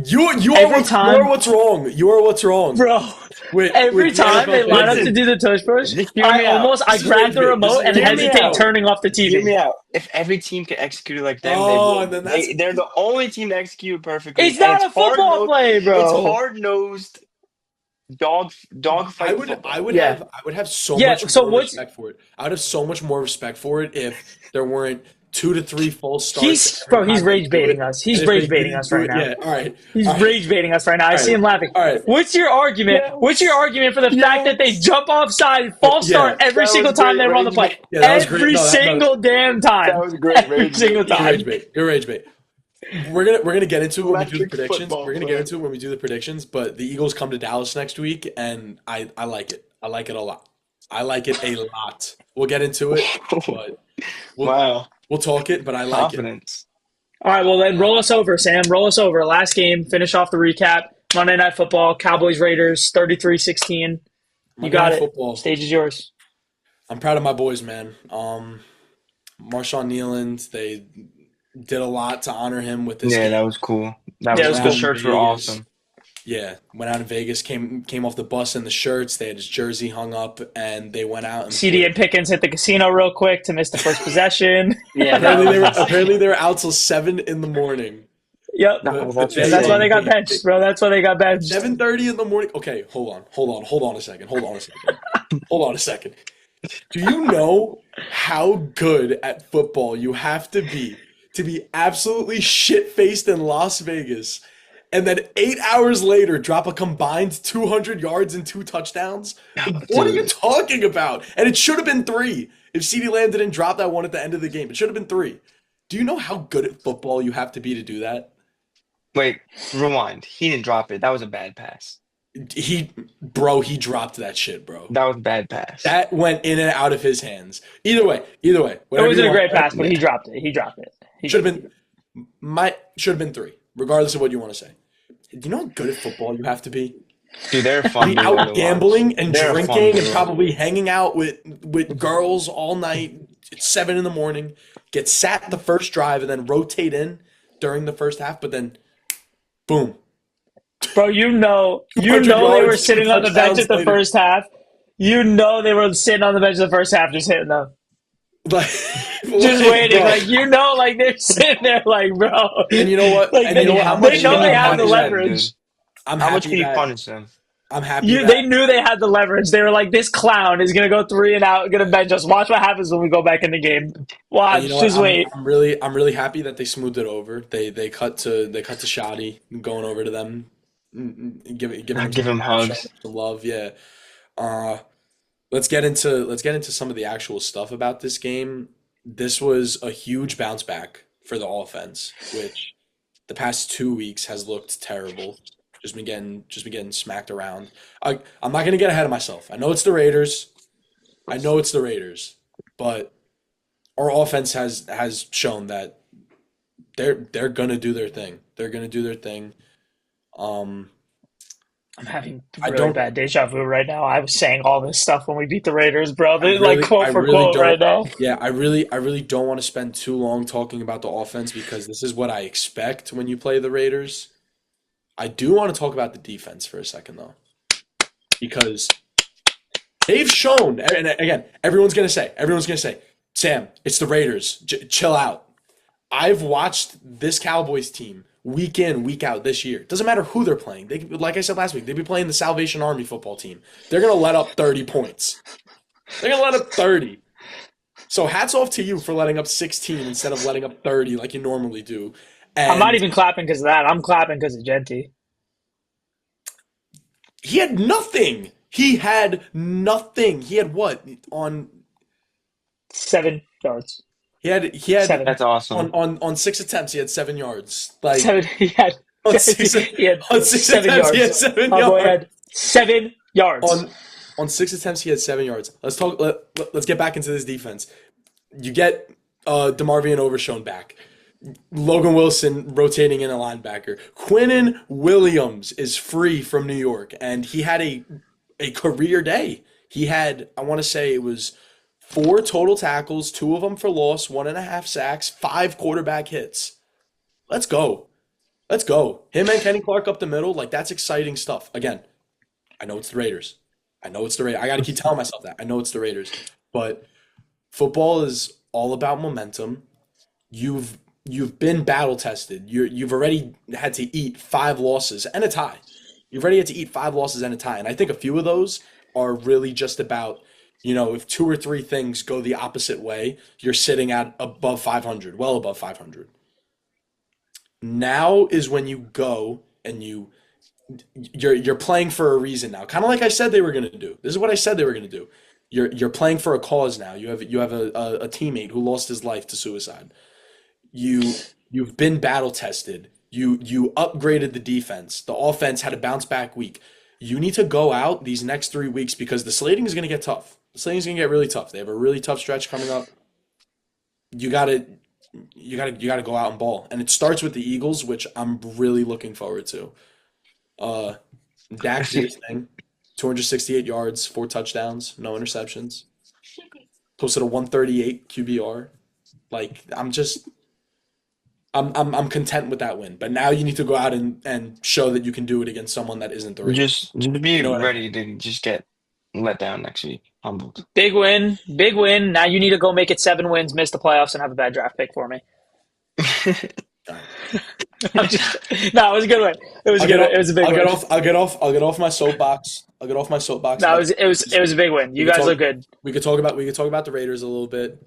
You Every time- are what's wrong. You are what's wrong. Bro, Wait, every wait, time they line up listen. to do the tush push, Just hear me out. I This is grab the rage bait. remote This is and rage bait. hesitate Hear me out. turning off the Hear me TV. out. If every team can execute it like them, Oh, and then that's- they're the only team to execute it perfectly. It's not And a football hard-nosed- play, bro. It's hard-nosed dog fight. I would Yeah. have so Yeah, much so more what's- respect for it. I would have so much more respect for it if there weren't 2 to 3 false starts. He's every time they rage do baiting it. us. He's And if they rage baiting didn't us do right it- now. Yeah, all right. He's all right. rage baiting us right now. I see him laughing. All right. What's your argument? Yes. What's your argument for the fact that they jump offside, false Yeah, start every that single was time great they run the play? rage Yeah, that was great. Every No, that- single damn time. That was great Every rage single bait. You're time. rage bait. You're rage bait. We're gonna get into it when we do the Electric predictions. football We're gonna play. get into it when we do the predictions. But the Eagles come to Dallas next week, and I like it. I like it a lot. I like it a lot. We'll get into it, but Wow. we'll talk it. But I like it. Confidence. All right, well then roll us over, Sam. Roll us over. Last game, finish off the recap. Monday Night Football, Cowboys Raiders, 33-16. You Monday got Night it. Football. Stage is yours. I'm proud of my boys, man. Marshawn Nealand, they did a lot to honor him with this Yeah, game. that was cool. Yeah, it was The cool. shirts were Vegas. awesome. Yeah, went out in Vegas, came off the bus in the shirts. They had his jersey hung up, and they went out and CD and Pickens hit the casino real quick to miss the first possession. Yeah, apparently they were out till 7 in the morning. Yep. No, But And that's why they got benched, bro. That's why they got benched. 7:30 in the morning. Okay, hold on a second. Hold on a second. Do you know how good at football you have to be absolutely shit-faced in Las Vegas, and then 8 hours later drop a combined 200 yards and 2 touchdowns? What are you talking about? And it should have been 3. If CeeDee Lamb didn't drop that one at the end of the game, it should have been 3. Do you know how good at football you have to be to do that? Wait, rewind. He didn't drop it. That was a bad pass. He dropped that shit, bro. That was a bad pass. That went in and out of his hands. Either way. It Whatever wasn't you a great want. pass, but he dropped it. He dropped it. Should have been 3, regardless of what you want to say. Do you know how good at football you have to be? Dude, they're a fun Be duo out to watch. gambling and They're a fun drinking and duo. probably hanging out with girls all night. It's 7 in the morning. Get sat the first drive and then rotate in during the first half, but then boom, Bro, you 200 know they were yards, two sitting on the bench touchdowns at the later. first half. You know they were sitting on the bench at the first half, just hitting them, Like, just like, waiting. bro. Like like they're sitting there, like bro, And you know what? like And you know what? How I'm they much happy know can that they you I'm have the happy punish that them, dude? leverage. I'm How much happy can you that punish them? I'm happy They that knew they had the leverage. They were like, this clown is gonna go three and out, gonna bench us. Watch what happens when we go back in the game. and you know Watch, what? just wait. I'm really happy that they smoothed it over. They cut to Shoddy going over to them, giving them Give some him love, showing hugs. them some love. Yeah. Uh, let's get into some of the actual stuff about this game. This was a huge bounce back for the offense, which the past 2 weeks has looked terrible. Just been getting smacked around. I'm not gonna get ahead of myself. I know it's the Raiders. I know it's the Raiders, but our offense has shown that they're gonna do their thing. They're gonna do their thing. Um, I'm having I really don't. bad deja vu right now. I was saying all this stuff when we beat the Raiders, bro. They're like I quote for really quote right don't. now. Yeah, I really don't want to spend too long talking about the offense because this is what I expect when you play the Raiders. I do want to talk about the defense for a second though, because they've shown, and again, everyone's gonna say, Sam, it's the Raiders. Chill out. I've watched this Cowboys team week in, week out this year. Doesn't matter who they're playing. They, like I said last week, they'd be playing the Salvation Army football team. They're gonna let up 30 points. They're gonna let up 30. So hats off to you for letting up 16 instead of letting up 30 like you normally do. I'm not And even clapping because of that. I'm clapping because of Genty. he had nothing. He had nothing. He had what on 7 yards. he had Seven. That's awesome. on 6 attempts he had 7 yards. Like Seven. He had on six he had on six seven attempts he had yards. 7 yards. Had 7 yards. On 6 attempts he had 7 yards. Let's get back into this defense. You get DeMarvion Overshown back. Logan Wilson rotating in a linebacker. Quinnen Williams is free from New York, and he had a career day. He had, I want to say it was 4 total tackles, 2 of them for loss, 1.5 sacks, 5 quarterback hits. Let's go. Let's go. Him and Kenny Clark up the middle, like that's exciting stuff. Again, I know it's the Raiders. I know it's the Raiders. I got to keep telling myself that. I know it's the Raiders. But football is all about momentum. You've been battle tested. You've already had to eat 5 losses and a tie. You've already had to eat 5 losses and a tie. And I think a few of those are really just about, if 2 or 3 things go the opposite way, you're sitting at above 500, well above 500. Now is when you go and you're playing for a reason now. Kind of like I said they were going to do. This is what I said they were going to do. You're playing for a cause now. You have a teammate who lost his life to suicide. You've been battle tested. You upgraded the defense. The offense had a bounce back week. You need to go out these next 3 weeks because the slating is going to get tough. The slating is going to get really tough. They have a really tough stretch coming up. You gotta go out and ball, and it starts with the Eagles, which I'm really looking forward to. Uh, Dak did his thing, 268 yards, 4 touchdowns, no interceptions, posted a 138 QBR. Like I'm content with that win. But now you need to go out and show that you can do it against someone that isn't the Raiders. Just be You know what I mean? ready to just get let down next week. Humbled. Big win. Big win. Now you need to go make it 7 wins, miss the playoffs, and have a bad draft pick for me. All right. No, it was a good win. It was a good. It was a big win. I'll get off my soapbox. I'll get off my soapbox. No, it was a big win. You guys look good. We could talk about the Raiders a little bit.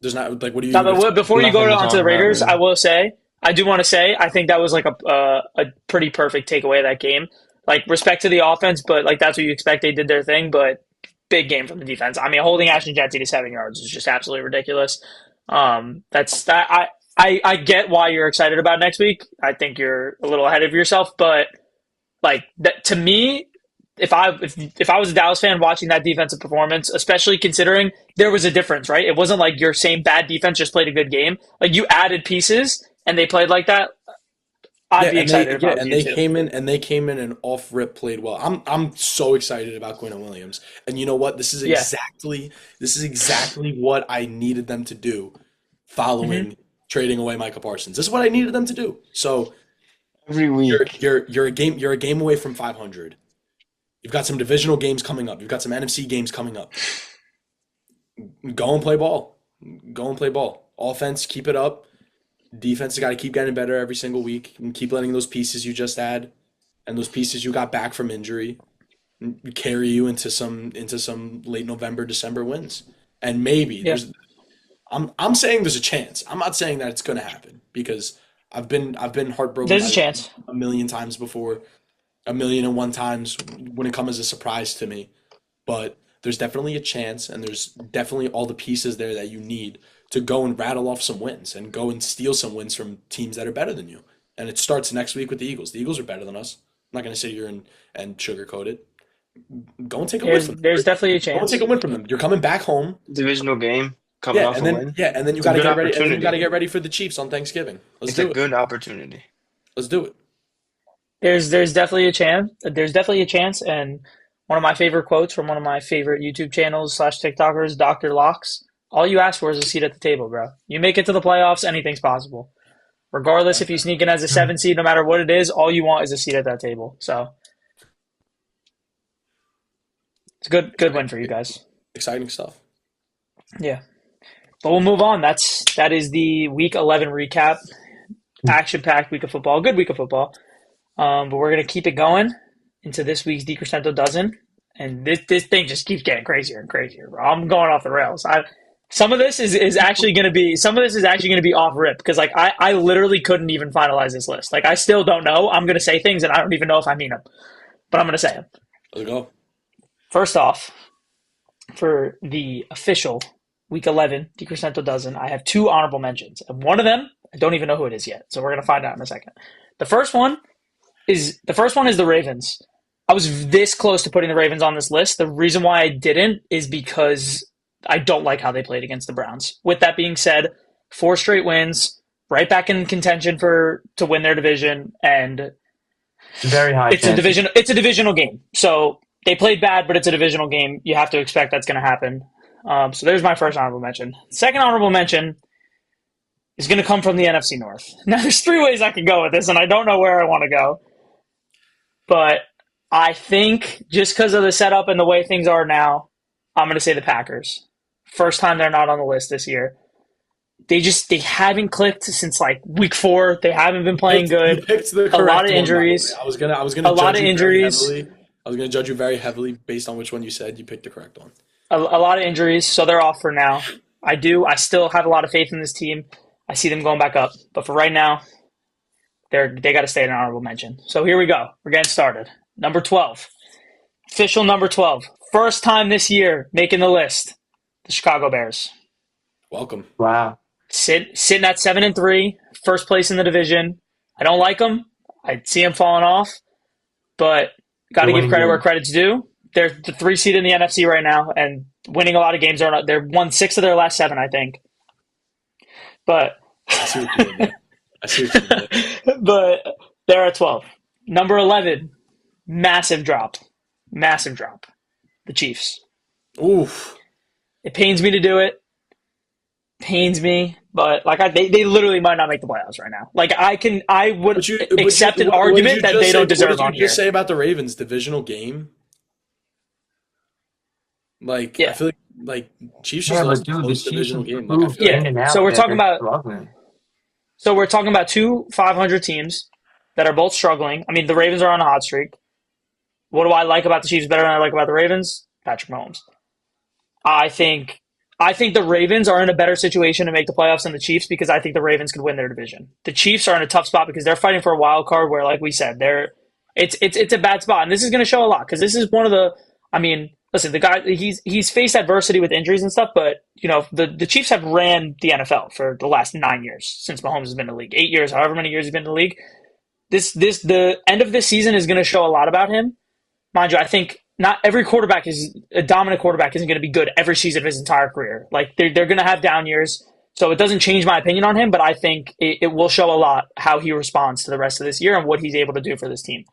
There's not like what do you? No, but before you go Nothing to on to talk the about, Raiders, really. I will say I do want to say I think that was like a pretty perfect takeaway of that game. Like respect to the offense, but like that's what you expect. They did their thing, but big game from the defense. I mean, holding Ashton Jesse to 7 yards is just absolutely ridiculous. That's that. I get why you're excited about next week. I think you're a little ahead of yourself, but like that to me, if I was a Dallas fan watching that defensive performance, especially considering there was a difference, right? It wasn't like your same bad defense just played a good game. Like you added pieces and they played like that. I'd be excited if I was And you too. they came in and off rip played well. I'm so excited about Quinn Williams. And you know what? Yeah. This is exactly what I needed them to do Hmm. following trading away Micah Parsons. This is what I needed them to do. So Every week. you're a game away from 500. You've got some divisional games coming up. You've got some NFC games coming up. Go and play ball. Go and play ball. Offense, keep it up. Defense has got to keep getting better every single week and keep letting those pieces you just had and those pieces you got back from injury carry you into some late November, December wins. And maybe Yeah. I'm saying there's a chance. I'm not saying that it's going to happen because I've been heartbroken There's a by chance. a million times before, a million and one times when it comes as a surprise to me. But there's definitely a chance, and there's definitely all the pieces there that you need to go and rattle off some wins and go and steal some wins from teams that are better than you. And it starts next week with the Eagles. The Eagles are better than us. I'm not going to sit here and sugarcoat it. Go and take a win from them. There's definitely a Go and take a chance. win from them. You're coming back home. Divisional game coming off a win. And then you It's a got to good get ready. And then you got to opportunity. get ready for the Chiefs on Thanksgiving. Let's It's a do it. good opportunity. Let's do it. There's definitely a chance. There's definitely a chance. And one of my favorite quotes from one of my favorite YouTube channels / TikTokers, Dr. Locks. All you ask for is a seat at the table, bro. You make it to the playoffs, anything's possible. Regardless if you sneak in as a 7 seed, no matter what it is, all you want is a seat at that table. So it's a good win for you guys. Exciting stuff. Yeah. But we'll move on. That is the week 11 recap. Action packed week of football. Good week of football. But we're gonna keep it going into this week's DiCrescento Dozen. And this thing just keeps getting crazier and crazier, bro. I'm going off the rails. Some of this is actually gonna be off rip because like I literally couldn't even finalize this list. Like I still don't know. I'm gonna say things and I don't even know if I mean them. But I'm gonna say them. Let's go. First off, for the official Week 11 DiCrescento Dozen, I have two honorable mentions. And one of them, I don't even know who it is yet. So we're going to find out in a second. The first one is the Ravens. I was this close to putting the Ravens on this list. The reason why I didn't is because I don't like how they played against the Browns. With that being said, 4 straight wins, right back in contention to win their division, and Very high it's a chance. divisional game. So they played bad, but it's a divisional game. You have to expect that's going to happen. So there's my first honorable mention. Second honorable mention is going to come from the NFC North. Now, there's 3 ways I could go with this, and I don't know where I want to go. But I think just because of the setup and the way things are now, I'm going to say the Packers. First time they're not on the list this year. They haven't clicked since like week 4. They haven't been playing You good. picked the A lot correct of one, by the way. injuries. I was gonna A lot judge of you very injuries. heavily. I was gonna judge you very heavily based on which one you said. You picked the correct one. A lot of injuries, so they're off for now. I still have a lot of faith in this team. I see them going back up, but for right now, they got to stay in an honorable mention. So here we go. We're getting started. Number 12, official number 12, first time this year making the list. The Chicago Bears Welcome. Wow. sitting at 7-3, first place in the division. I don't like them. I see them falling off, but got to They're give winning credit where games. credit's due. They're the 3 seed in the NFC right now and winning a lot of games. They're won 6 of their last 7, I think. But I see what you did there. I see what you did there. but they're at 12. Number 11, massive drop. Massive drop. The Chiefs. Oof. It pains me to do it. Pains me, but like they literally might not make the playoffs right now. Like I would accept an what did argument you that just they say- don't deserve What did on you here. just say about the Ravens divisional game? Like I Yeah. feel like Chiefs Yeah, just but lost a dude, the close Chiefs divisional have game. Like I proved feel Yeah. in and out So we're that talking they're about struggling. So we're talking about 2 500 teams that are both struggling. I mean, the Ravens are on a hot streak. What do I like about the Chiefs better than I like about the Ravens? Patrick Mahomes. I think the Ravens are in a better situation to make the playoffs than the Chiefs because I think the Ravens could win their division. The Chiefs are in a tough spot because they're fighting for a wild card where, like we said, it's a bad spot. And this is going to show a lot because this is one of the I mean, listen, the guy he's faced adversity with injuries and stuff, but you know, the Chiefs have ran the NFL for the last 9 years since Mahomes has been in the league. 8 years, however many years he's been in the league. The end of this season is going to show a lot about him. Mind you, I think not every quarterback is a dominant quarterback isn't going to be good every season of his entire career. Like they're going to have down years. So it doesn't change my opinion on him, but I think it will show a lot how he responds to the rest of this year and what he's able to do for this team.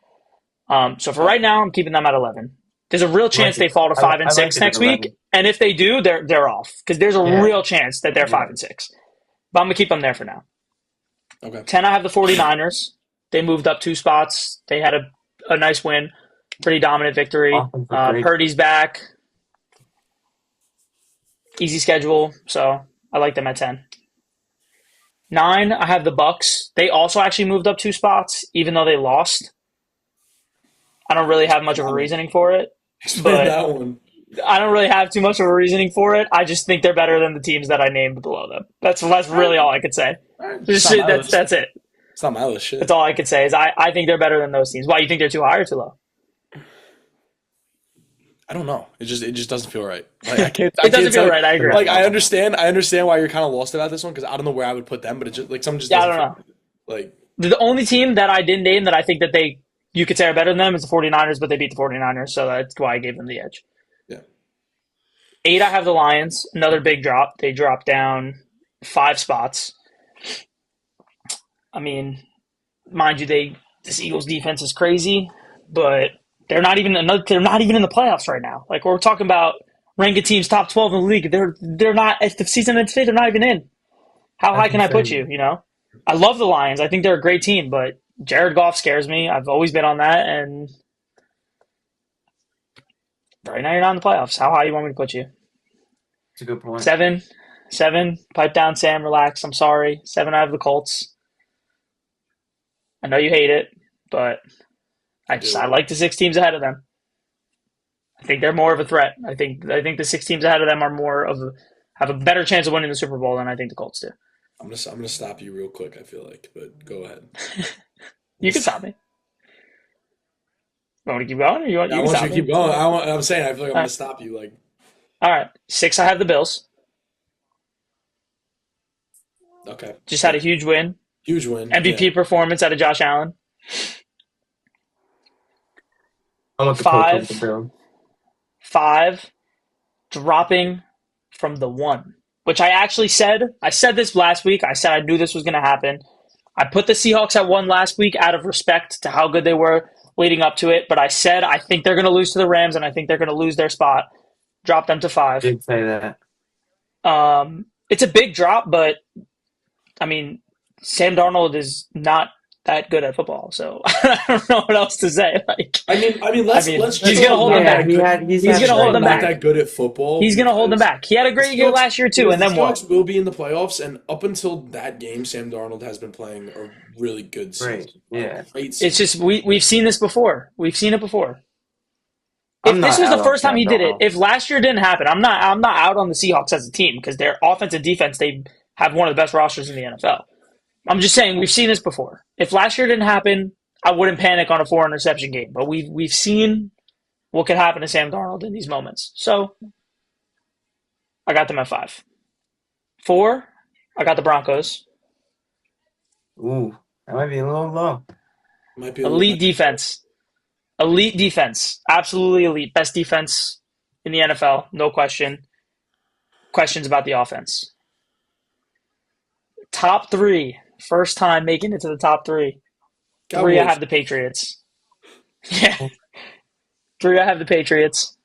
So for right now, I'm keeping them at 11. There's a real I like chance they it. fall to five and I like six it at next week, 11. and if they do, they're off because there's a Yeah. real chance that they're 5 and 6. But I'm gonna keep them there for now. Okay. 10, I have the 49ers. They moved up 2 spots. They had a nice win, pretty dominant victory. Offense looked great. Purdy's back. Easy schedule, so I like them at 10. 9, I have the Bucks. They also actually moved up 2 spots, even though they lost. I don't really have much of a reasoning for it. Explain But that one. I don't really have too much of a reasoning for it. I just think they're better than the teams that I named below them. That's really all I could say. It's not my list. That's it. It's not my list. Shit. That's all I could say is I think they're better than those teams. Why, you think they're too high or too low? I don't know. It just doesn't feel right. Like, I can't. It doesn't feel right. I agree. Like I understand why you're kind of lost about this one because I don't know where I would put them, but it just like some just Yeah, I doesn't don't know. feel right. Like The only team that I didn't name that I think that you could say are better than them is the 49ers, but they beat the 49ers, so that's why I gave them the edge. yeah. 8, I have the Lions. Another big drop. They dropped down 5 spots. I mean, mind you, this Eagles defense is crazy, but they're not even in the playoffs right now. Like we're talking about ranking teams top 12 in the league. They're not. If the season ends today, they're not even in. How high That's can I put insane. you? You know, I love the Lions. I think they're a great team, but Jared Goff scares me. I've always been on that, and right now you're not in the playoffs. How high you want me to put you? That's a good point. 7, 7. Pipe down, Sam. Relax. I'm sorry. 7. I have the Colts. I know you hate it, but I like the 6 teams ahead of them. I think they're more of a threat. I think the 6 teams ahead of them have a better chance of winning the Super Bowl than I think the Colts do. I'm gonna stop you real quick. I feel like, but go ahead. You can stop me. You want to keep going, or you I can want stop you to me? keep going. I'm saying I feel like I'm All gonna right. stop you. Like All right. 6, I have the Bills. okay, Just had a huge win. huge win. MVP performance out of Josh Allen. I want the Colts over the 5, Bills. 5, dropping from the 1, which I said this last week. I said I knew this was going to happen. I put the Seahawks at 1 last week out of respect to how good they were leading up to it, but I said I think they're going to lose to the Rams and I think they're going to lose their spot. Drop them to 5. Did say that. It's a big drop, but I mean, Sam Darnold is not that good at football, so I don't know what else to say. Like, let's he's gonna hold them back. He's gonna hold them not back. that good at football. He's going to hold them back. He had a great year last year too, and then the what? Seahawks will be in the playoffs, and up until that game, Sam Darnold has been playing a really good season. Great. Yeah. Great season. It's just we've seen this before. We've seen it before. If I'm this not was out the on first time Sam he did it, Darnold. if last year didn't happen, I'm not out on the Seahawks as a team because their offense and defense, they have one of the best rosters in the NFL. I'm just saying we've seen this before. If last year didn't happen, I wouldn't panic on a 4 interception game. But we've seen what could happen to Sam Darnold in these moments. So I got them at 5. 4, I got the Broncos. Ooh, that might be a little low. Might be a Elite little defense. Elite defense. Absolutely elite. Best defense in the NFL. No question. Questions about the offense. Top 3. First time making it to the top 3. 3, I Cowboys. have the Patriots. Yeah. 3, I have the Patriots.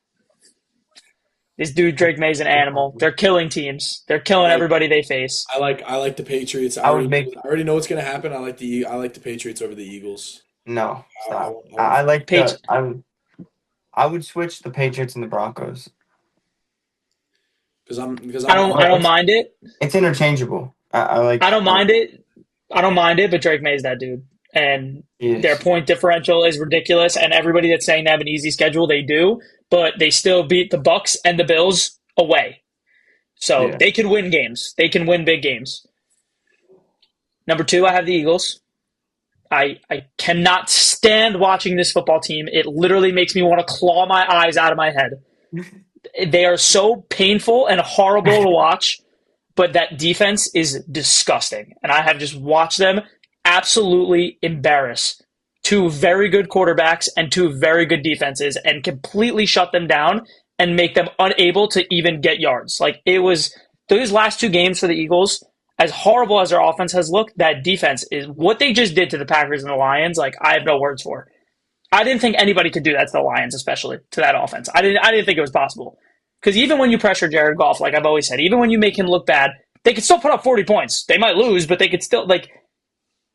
This dude, Drake May's an animal. They're killing teams. They're killing everybody they face. I like the Patriots. I would make- I already know what's gonna happen. I like the Patriots over the Eagles. No, stop. I- I like Page- I would switch the Patriots and the Broncos. Because I don't mind it. It's interchangeable. I like. I don't mind it. But Drake May's that dude. And Yes. their point differential is ridiculous. And everybody that's saying they have an easy schedule, they do. But they still beat the Bucks and the Bills away. So Yeah. they can win games. They can win big games. Number 2, I have the Eagles. I cannot stand watching this football team. It literally makes me want to claw my eyes out of my head. They are so painful and horrible to watch, but that defense is disgusting. And I have just watched them absolutely embarrass 2 very good quarterbacks and 2 very good defenses and completely shut them down and make them unable to even get yards. Like, it was those last two games for the Eagles, as horrible as their offense has looked, that defense is what they just did to the Packers and the Lions. Like I have no words for. I didn't think anybody could do that to the Lions, especially to that offense. I didn't think it was possible. Because even when you pressure Jared Goff, like I've always said, even when you make him look bad, they could still put up 40 points. They might lose, but they could still like.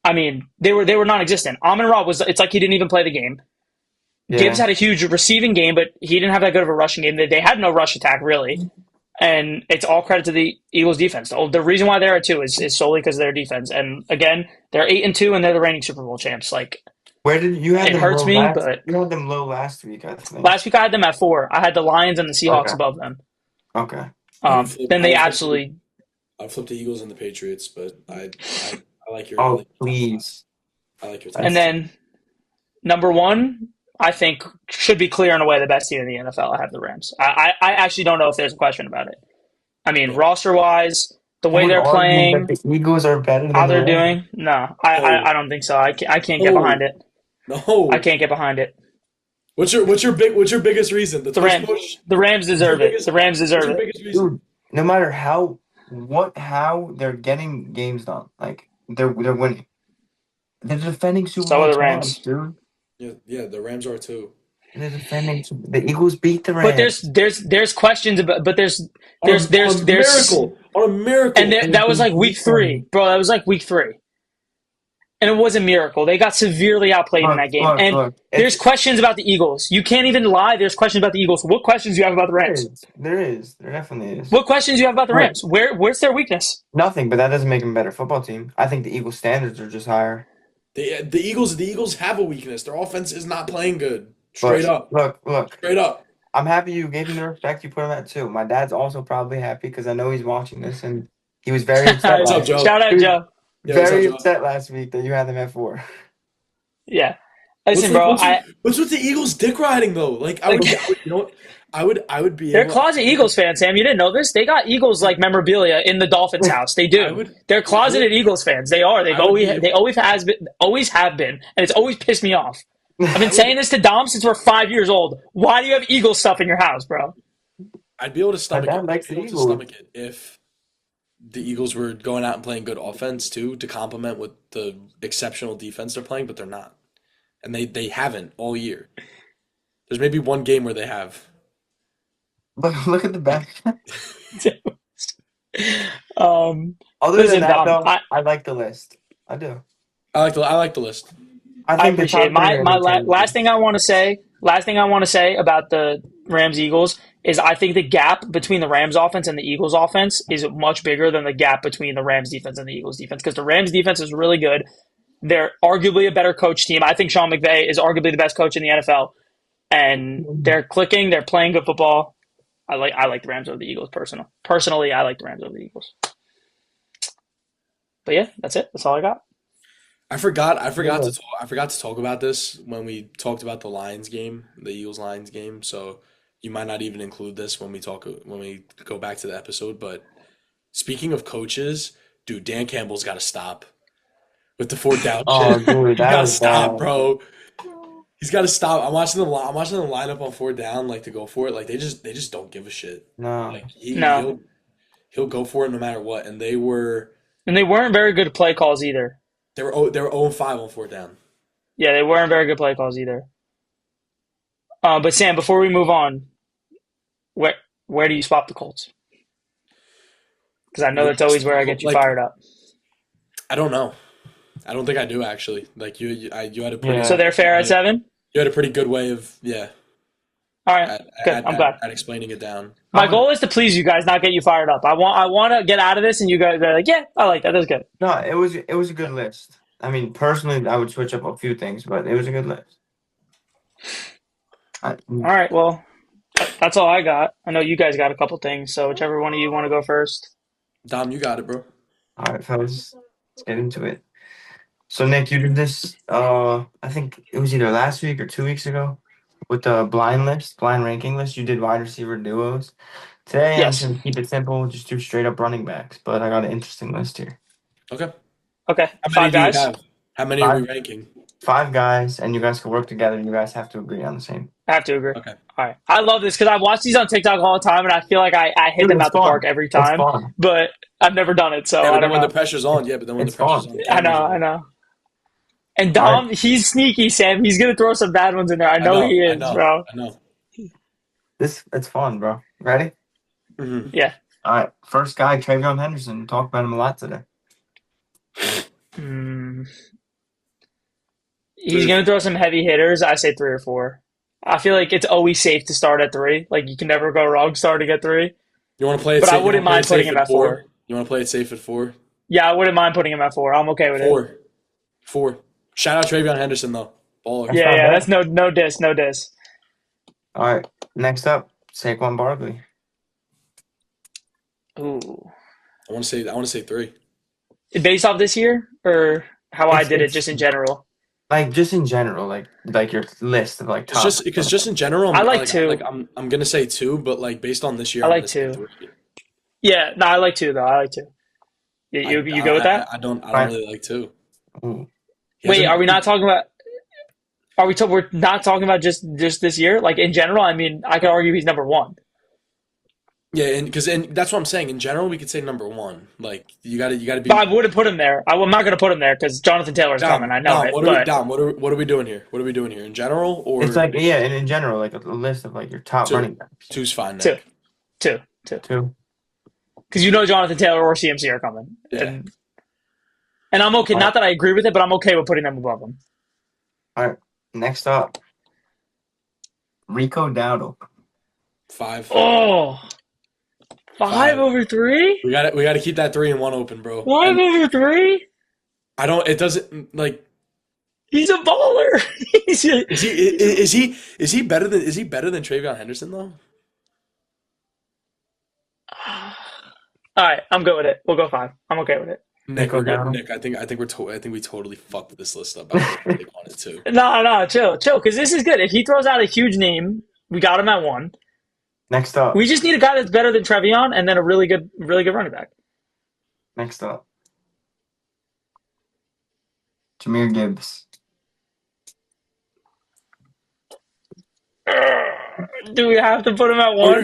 I mean, they were non-existent. Amon-Ra was. It's like he didn't even play the game. Gibbs Yeah. had a huge receiving game, but he didn't have that good of a rushing game. They had no rush attack really, and it's all credit to the Eagles defense. The reason why they're at 2 is solely because of their defense. And again, they're 8-2, and they're the reigning Super Bowl champs. Like Where did you had it them hurts low me, last? but You had them low last week, I think. last week I had them at 4. I had the Lions and the Seahawks Okay. above them. Okay. Then they absolutely. I flipped the Eagles and the Patriots, but I like your Oh, please. I like your And take. then number 1, I think should be clear and away the best team in the NFL. I have the Rams. I actually don't know if there's a question about it. I mean, Yeah. roster wise, the I way would they're argue that playing, the Eagles are better how than the they're Rams. doing, no, I don't think so. I can't get No. behind it. No. I can't get behind it. What's your biggest reason? The The tush Rams, push? the Rams deserve it. The Rams What's deserve your it. biggest reason? Dude, no matter how they're getting games done, like they're winning. They're defending Super So Bowl are the champs, Rams. dude. Yeah, the Rams are too. They're defending. The Eagles beat the But Rams. there's questions about. But there's On a miracle. On a miracle. and that was like week 3, bro. That was like week 3. And it was a miracle. They got severely outplayed in that game. And Look. there's questions about the Eagles. You can't even lie. There's questions about the Eagles. What questions do you have about the Rams? There is. There definitely is. What questions do you have about the Right. Rams? Where's their weakness? Nothing, but that doesn't make them a better football team. I think the Eagles' standards are just higher. The Eagles have a weakness. Their offense is not playing good. But Straight up. Look. Straight up. I'm happy you gave him the respect you put him at too. My dad's also probably happy because I know he's watching this and he was very upset What's up, last Joe? Shout out, Dude, Joe. Yeah, what's up, very Joe? upset last week that you had them at 4. Yeah. Listen, bro. What's with the Eagles dick riding though? Like I would you know what? I would be They're able. closet Eagles fans, Sam. You didn't know this? They got Eagles like memorabilia in the Dolphins house. They I do. would- They're closeted Eagles fans. They are. I would be- They always have been, and it's always pissed me off. I've been saying this to Dom since we're 5 years old. Why do you have Eagles stuff in your house, bro? I'd be able to stomach dad it. likes I'd be able the to Eagles. stomach it if the Eagles were going out and playing good offense too to complement with the exceptional defense they're playing, but they're not, and they haven't all year. There's maybe one game where they have. Look at the back. Other Listen, than that, Dom, though, I- I like the list. I do. I like the list. I I think the appreciate it. top three are My entertaining. last thing I want to say. Last thing I want to say about the Rams Eagles is I think the gap between the Rams offense and the Eagles offense is much bigger than the gap between the Rams defense and the Eagles defense because the Rams defense is really good. They're arguably a better coach team. I think Sean McVay is arguably the best coach in the NFL, and they're clicking. They're playing good football. I like the Rams over the Eagles. Personally, I like the Rams over the Eagles. But yeah, that's it. That's all I got. I forgot Yeah. to talk about this when we talked about the Lions game, the Eagles Lions game. So you might not even include this when we go back to the episode. But speaking of coaches, dude, Dan Campbell's got to stop with the 4th down Oh, shit. dude, He that got to was stop, bad. bro. He's got to stop. I'm watching the lineup on 4th down, like to go for it. Like they just don't give a shit. No. Like No. he'll go for it no matter what. And they weren't very good play calls either. were 0-5 on 4th down. Yeah, they weren't very good play calls either. But Sam, before we move on, where do you swap the Colts? Because I know that's always where I get you Like, fired up. I don't know. I don't think I do actually. Like you had a pretty Yeah. So they're fair at 7? you had a pretty good way of All right, good. I'm glad. at explaining it down. My goal is to please you guys, not get you fired up. I want to get out of this, and you guys are like, yeah, I like that. That's good. No, it was a good list. I mean, personally, I would switch up a few things, but it was a good list. All right, well, that's all I got. I know you guys got a couple things, so whichever one of you want to go first. Dom, you got it, bro. All right, fellas, let's get into it. So, Nick, you did this, I think it was either last week or 2 weeks ago with the blind ranking list. You did wide receiver duos. Today, Yes. I'm going to keep it simple, just do straight up running backs, but I got an interesting list here. Okay. Okay, How many 5 do you guys. have? How many are we ranking? 5 guys, and you guys can work together. You guys have to agree on the same. I have to agree. Okay. All right. I love this because I watch these on TikTok all the time, and I feel like I hit Dude, them it's out the park fun. every It's time, fun. but I've never done it, so Yeah, but I then don't when the know. pressure's on, yeah, but then when the It's pressure's fun. on, I know, cameras I on. know. And All right. Dom, he's sneaky, Sam. He's gonna throw some bad ones in there. I I know he know, I is, know, bro. I know. It's fun, bro. Ready? Hmm. Yeah. All right. First guy, Travion Henderson. Talk about him a lot today. Hmm. He's 3 or gonna 4. throw some heavy hitters. I say 3 or 4. I feel like it's always safe to start at 3. Like you can never go wrong starting at 3. You want to play it But I safe? You wouldn't want to play mind it putting safe him at at 4. 4? You want to play it safe at 4? Yeah, I wouldn't mind putting him at 4. I'm okay with it. 4. 4. Shout out Travion Henderson though. Baller. That's Yeah, not yeah. That's bad. no diss, no diss. All right. Next up, Saquon Barkley. Ooh. I want to say 3. Based off this year or how I did it It's just in general? like just in general, like your list of like It's top. just because just in general, I like like 2. I'm gonna say 2, but like based on this year, I I'm like gonna say 2. 3. Yeah, no, I like 2 though. I like 2. You go with that? I don't Right. really like 2. Ooh. He Wait, are hasn't. we not talking about? We're not talking about just this year? Like in general, I mean, I could argue he's number 1. Yeah, and that's what I'm saying. In general, we could say number 1. Like you gotta But be I wouldn't put him there. I'm not going to put him there because Jonathan Taylor's coming. Dom. I know Dom, it. But what are we doing here? What are we doing here? In general, It's or like yeah, and in general, like a list of like your top 2? running backs. 2's fine, two, Nick. two, Two. because you know Jonathan Taylor or CMC are coming, Yeah, and I'm okay. All right. Not that I agree with it, but I'm okay with putting them above him. All right. Next up, Rico Dowdle. 5. Oh, 5 5. over 3? We gotta keep that 3 and 1 open, bro. 5 And over 3? I don't. It doesn't like. He's a baller. He's a, Is he better than Travion Henderson though? all right, I'm good with it. We'll go 5. I'm okay with it. Nick, Rico we're good. Dowdle. Nick, I think we totally fucked this list up by putting Nick on it too. No, no, chill, because this is good. If he throws out a huge name, we got him at 1. Next up. We just need a guy that's better than Trevion, and then a really good running back. Next up. Jameer Gibbs. Do we have to put him at Are 1? you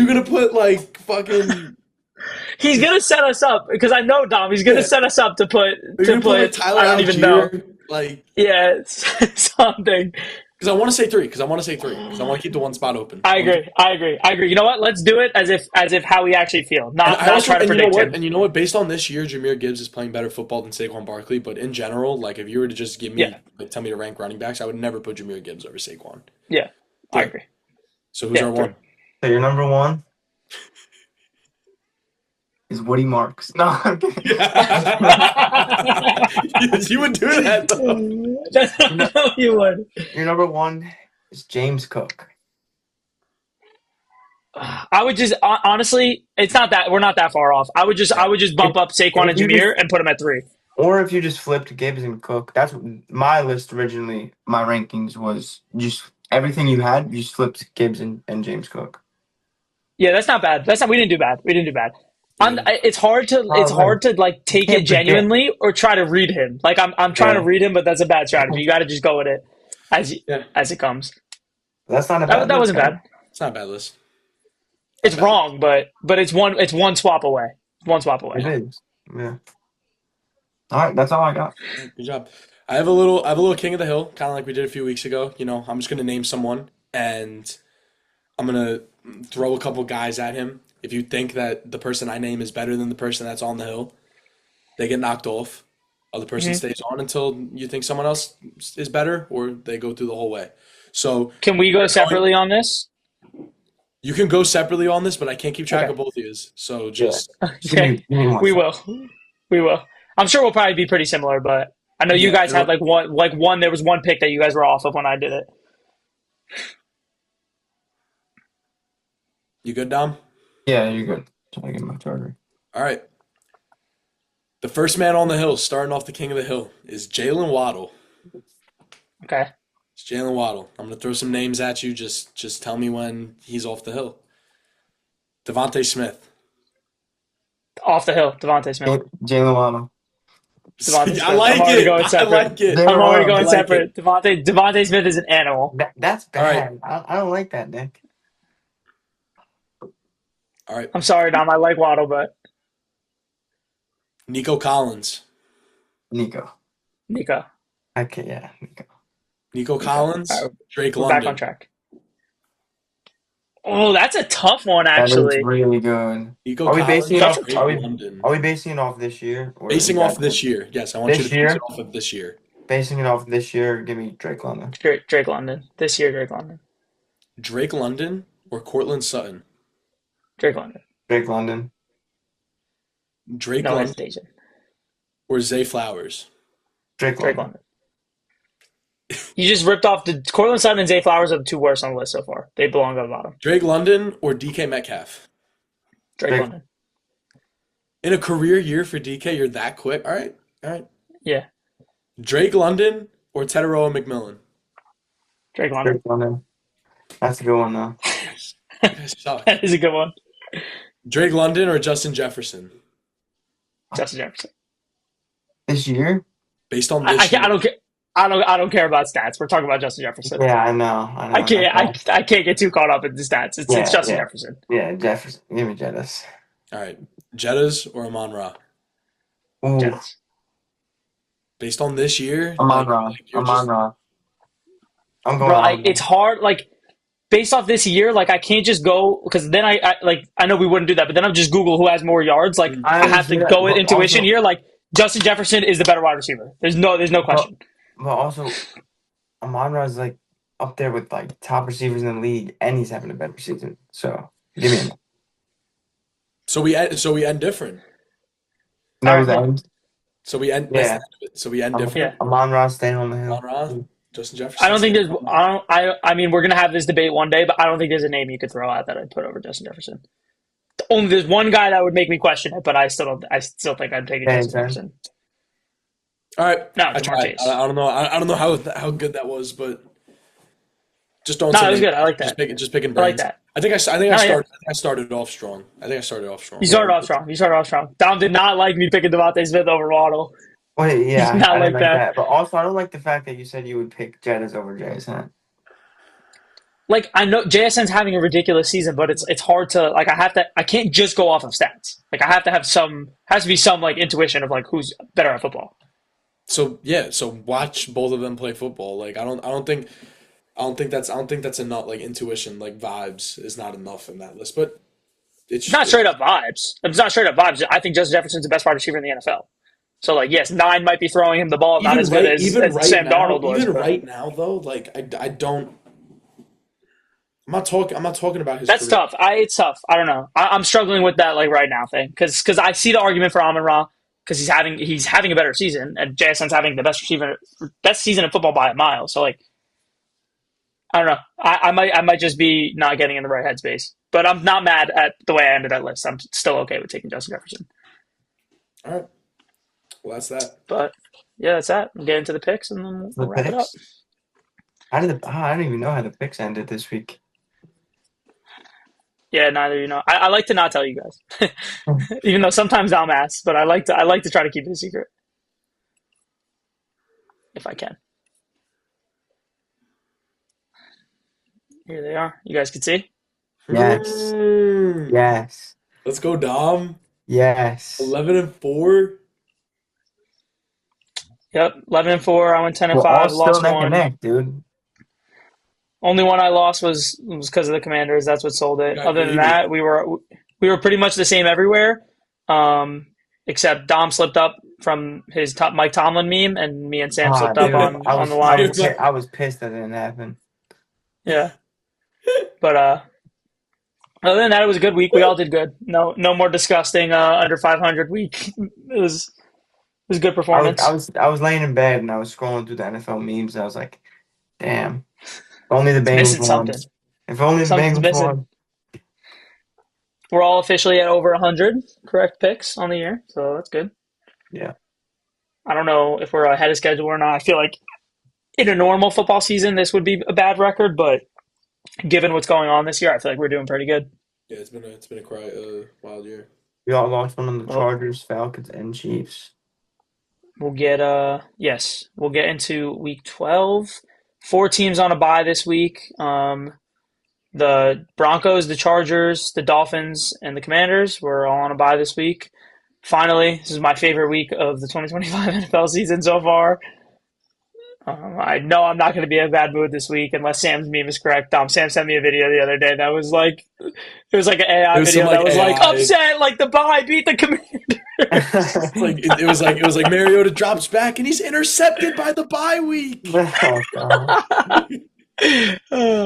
gonna put like fucking? He's gonna set us up because I know Dom. He's gonna Yeah. set us up to put Are you gonna put like Tyler I don't even know. Algier? Like, Yeah, it's something. because I want to say 3. Because I want to keep the 1 spot open. I agree. You know what? Let's do it as if how we actually feel, And I not also, try to and you know predict what? him. And you know what? Based on this year, Jameer Gibbs is playing better football than Saquon Barkley. But in general, like if you were to just give me, Yeah, like, tell me to rank running backs, I would never put Jameer Gibbs over Saquon. yeah, I 3. agree. So who's Yeah, our 3. 1? So your number 1 is Woody Marks. No, I'm kidding. Yes, you would do that though. That's Your, nu- how you would. your number 1 is James Cook. I would just honestly, it's not that we're not that far off. I would just If, bump up Saquon if and you Jameer just and put him at 3. or if you just flipped Gibbs and Cook, that's my list originally. My rankings was just everything you had. You just flipped Gibbs and James Cook. Yeah, that's not bad. That's not. We didn't do bad. We didn't do bad. Yeah. It's hard to Right. like You take it can't predict. genuinely or try to read him. Like I'm trying to Yeah, read him, but that's a bad strategy. You got to just go with it Yeah. as it comes. that's not a bad That list, wasn't guys. bad. It's not a bad list. Not It's bad. wrong, but it's one swap away. One swap away. It is. Yeah. All right, that's all I got. Good job. I have a little king of the hill, kind of like we did a few weeks ago. I'm just gonna name someone and I'm gonna throw a couple guys at him. If you think that the person I name is better than the person that's on the hill, they get knocked off. Other person hmm stays on until you think someone else is better, or they go through the whole way. So Can we go we're going. separately on this? You can go separately on this, but I can't keep track Okay. of both of you. So Yeah. just Okay. Give me one We second. will. We will. I'm sure we'll probably be pretty similar, but I know you yeah. guys had like one. There was one pick that you guys were off of when I did it. You good, Dom? Yeah, you're good. Trying to get my charger. All right. The first man on the hill, starting off the king of the hill, is Jalen Waddle. Okay. It's Jalen Waddle. I'm gonna throw some names at you. Just tell me when he's off the hill. Devontae Smith, Off the hill, Devontae Smith. Jalen Waddle. Devontae I Smith. I'm like already it. going I separate. like it. They're I'm already wrong. I going like it. separate. Devontae Smith is an animal. That's All right. bad. I don't like that, Nick. All right. I'm sorry, Dom. I like Waddle, but Nico Collins. Nico. Nico. Okay, yeah, Nico. Nico Nico. All Collins. right, Drake we're back on London. track. Oh, that's a tough one, That is actually. really good. Nico Are we basing it Collins. That's off? a Drake Are tough. we London. are we basing it off this year or you Basing off guys this year. Yes, I want you to this base it year? off of this year. Basing it off this year, give me Drake London. Drake London. This year, Drake London. Drake London or Cortland Sutton? Drake London. Drake London. Drake No London hesitation. or Zay Flowers? Drake Drake London. London. You just ripped off the Cortland Sutton and Zay Flowers are the two worst on the list so far. They belong at the bottom. Drake London or DK Metcalf? Drake Drake. London. In a career year for DK, you're that quick. All right. All right. Yeah. Drake London or Teteroa McMillan? Drake London. Drake London. That's a good one though. You guys suck. That is a good one. Drake London or Justin Jefferson? Justin Jefferson. This year? Based on I this can't, I year. don't care. I don't care about stats. We're talking about Justin Jefferson. Yeah, I know. I can't. I can't get too caught up in the stats. It's Yeah, Justin yeah. Jefferson. Yeah, Jefferson. Give me Jettis. All right. Jettas or Amon Ra? Ooh, Jets. Based on this year, Amon Ra. you're Amon just Ra. I'm going Bro, Amon Ra. it's hard. Like based off this year, like I can't just go because then I know we wouldn't do that, but then I'll just Google who has more yards. Like I I have to understand that, go with but intuition also, here. Like Justin Jefferson is the better wide receiver. There's no but, question. but also, Amon Ra's like up there with like top receivers in the league, and he's having a better season. So give me him. so we end different. That was Alright, the end. So we end Yeah. that's the end of it. So we end different. Yeah. Amon Ra staying on the Amon hill. Ra, Justin Jefferson. I don't think there's. I mean, we're gonna have this debate one day, but I don't think there's a name you could throw out that I'd put over Justin Jefferson. Only there's one guy that would make me question it, but I still don't. I still think I'm taking Yeah, Justin exactly. Jefferson. All right. No, I Jamar tried. Chase. I don't know. I don't know how good that was, but just don't No, say it was anything. good. I like that. Just picking I like brains. that. I think No, yeah. I started off strong. You started off strong. Dom did not like me picking Devontae Smith over Waddle. Wait, He yeah, did not I like didn't like that. that. But also, I don't like the fact that you said you would pick Jettis over Jason. Like I know JSN's having a ridiculous season, but it's hard to like. I can't just go off of stats. Like I have to have has to be some like intuition of like who's better at football. So yeah, so watch both of them play football. Like I don't think that's enough. Like intuition, like vibes is not enough in that list. But It's not straight up vibes. It's not straight up vibes. I think Justin Jefferson's the best wide receiver in the NFL. So like, yes, 9 might be throwing him the ball not as good as Sam Darnold was. Even but right now though, like I don't. I'm not talking about his that's career. tough. It's tough. I don't know. I'm struggling with that like right now thing because I see the argument for Amon Ra because he's having a better season and JSN's having the best season in football by a mile. So like, I don't know. I might just be not getting in the right headspace. But I'm not mad at the way I ended that list. I'm still okay with taking Justin Jefferson. All right. Well, that's that. But yeah, that's that. We'll get into the picks and then we'll The wrap it up. picks? I don't even know how the picks ended this week. Yeah, neither you know. I like to not tell you guys, even though sometimes I'll ask. But I like to try to keep it a secret if I can. Here they are. You guys can see. Yes. Yes. Let's go, Dom. Yes. 11-4. Yep, 11-4. I went 10 and We're all 5. still Lost neck and one. neck, dude. Only one I lost was because of the Commanders. That's what sold it. Yeah, Other than maybe. that, we were pretty much the same everywhere, except Dom slipped up from his Mike Tomlin meme, and me and Sam slipped up Dude, on the Lions. I was pissed that didn't happen. Yeah, but other than that, it was a good week. We all did good. No more disgusting under 500 week. It was a good performance. I was laying in bed and I was scrolling through the NFL memes and I was like, damn. If only the Bengals Missing won. something. If only the Something's Bengals missing. won. We're all officially at over 100 correct picks on the year, so that's good. Yeah. I don't know if we're ahead of schedule or not. I feel like in a normal football season, this would be a bad record, but given what's going on this year, I feel like we're doing pretty good. Yeah, it's been a wild year. We all lost one on the Well, Chargers, Falcons, and Chiefs. we'll get into week 12. Four teams on a bye this week. The Broncos, the Chargers, the Dolphins, and the Commanders were all on a bye this week. Finally, this is my favorite week of the 2025 NFL season so far. I know I'm not going to be in a bad mood this week unless Sam's meme is correct. Sam sent me a video the other day that was like, it was like an It AI was some video that like was like AI. upset, like the bye beat the Commanders. Like it was like Mariota drops back and he's intercepted by the bye week. Oh, God.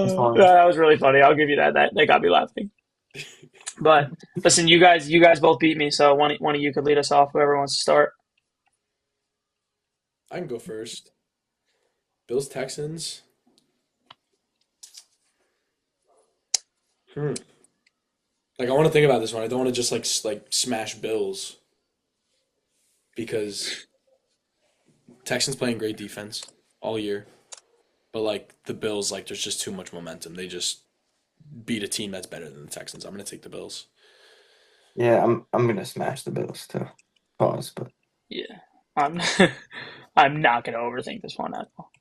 That's funny. That was really funny. I'll give you that. That got me laughing. But listen, you guys both beat me, so one of you could lead us off. Whoever wants to start. I can go first. Bills Texans. Hmm. Like I want to think about this one. I don't want to just like smash Bills because Texans playing great defense all year, but like the Bills, like there's just too much momentum. They just beat a team that's better than the Texans. I'm gonna take the Bills. Yeah, I'm gonna smash the Bills too. Pause, but Yeah, I'm I'm not gonna overthink this one at all.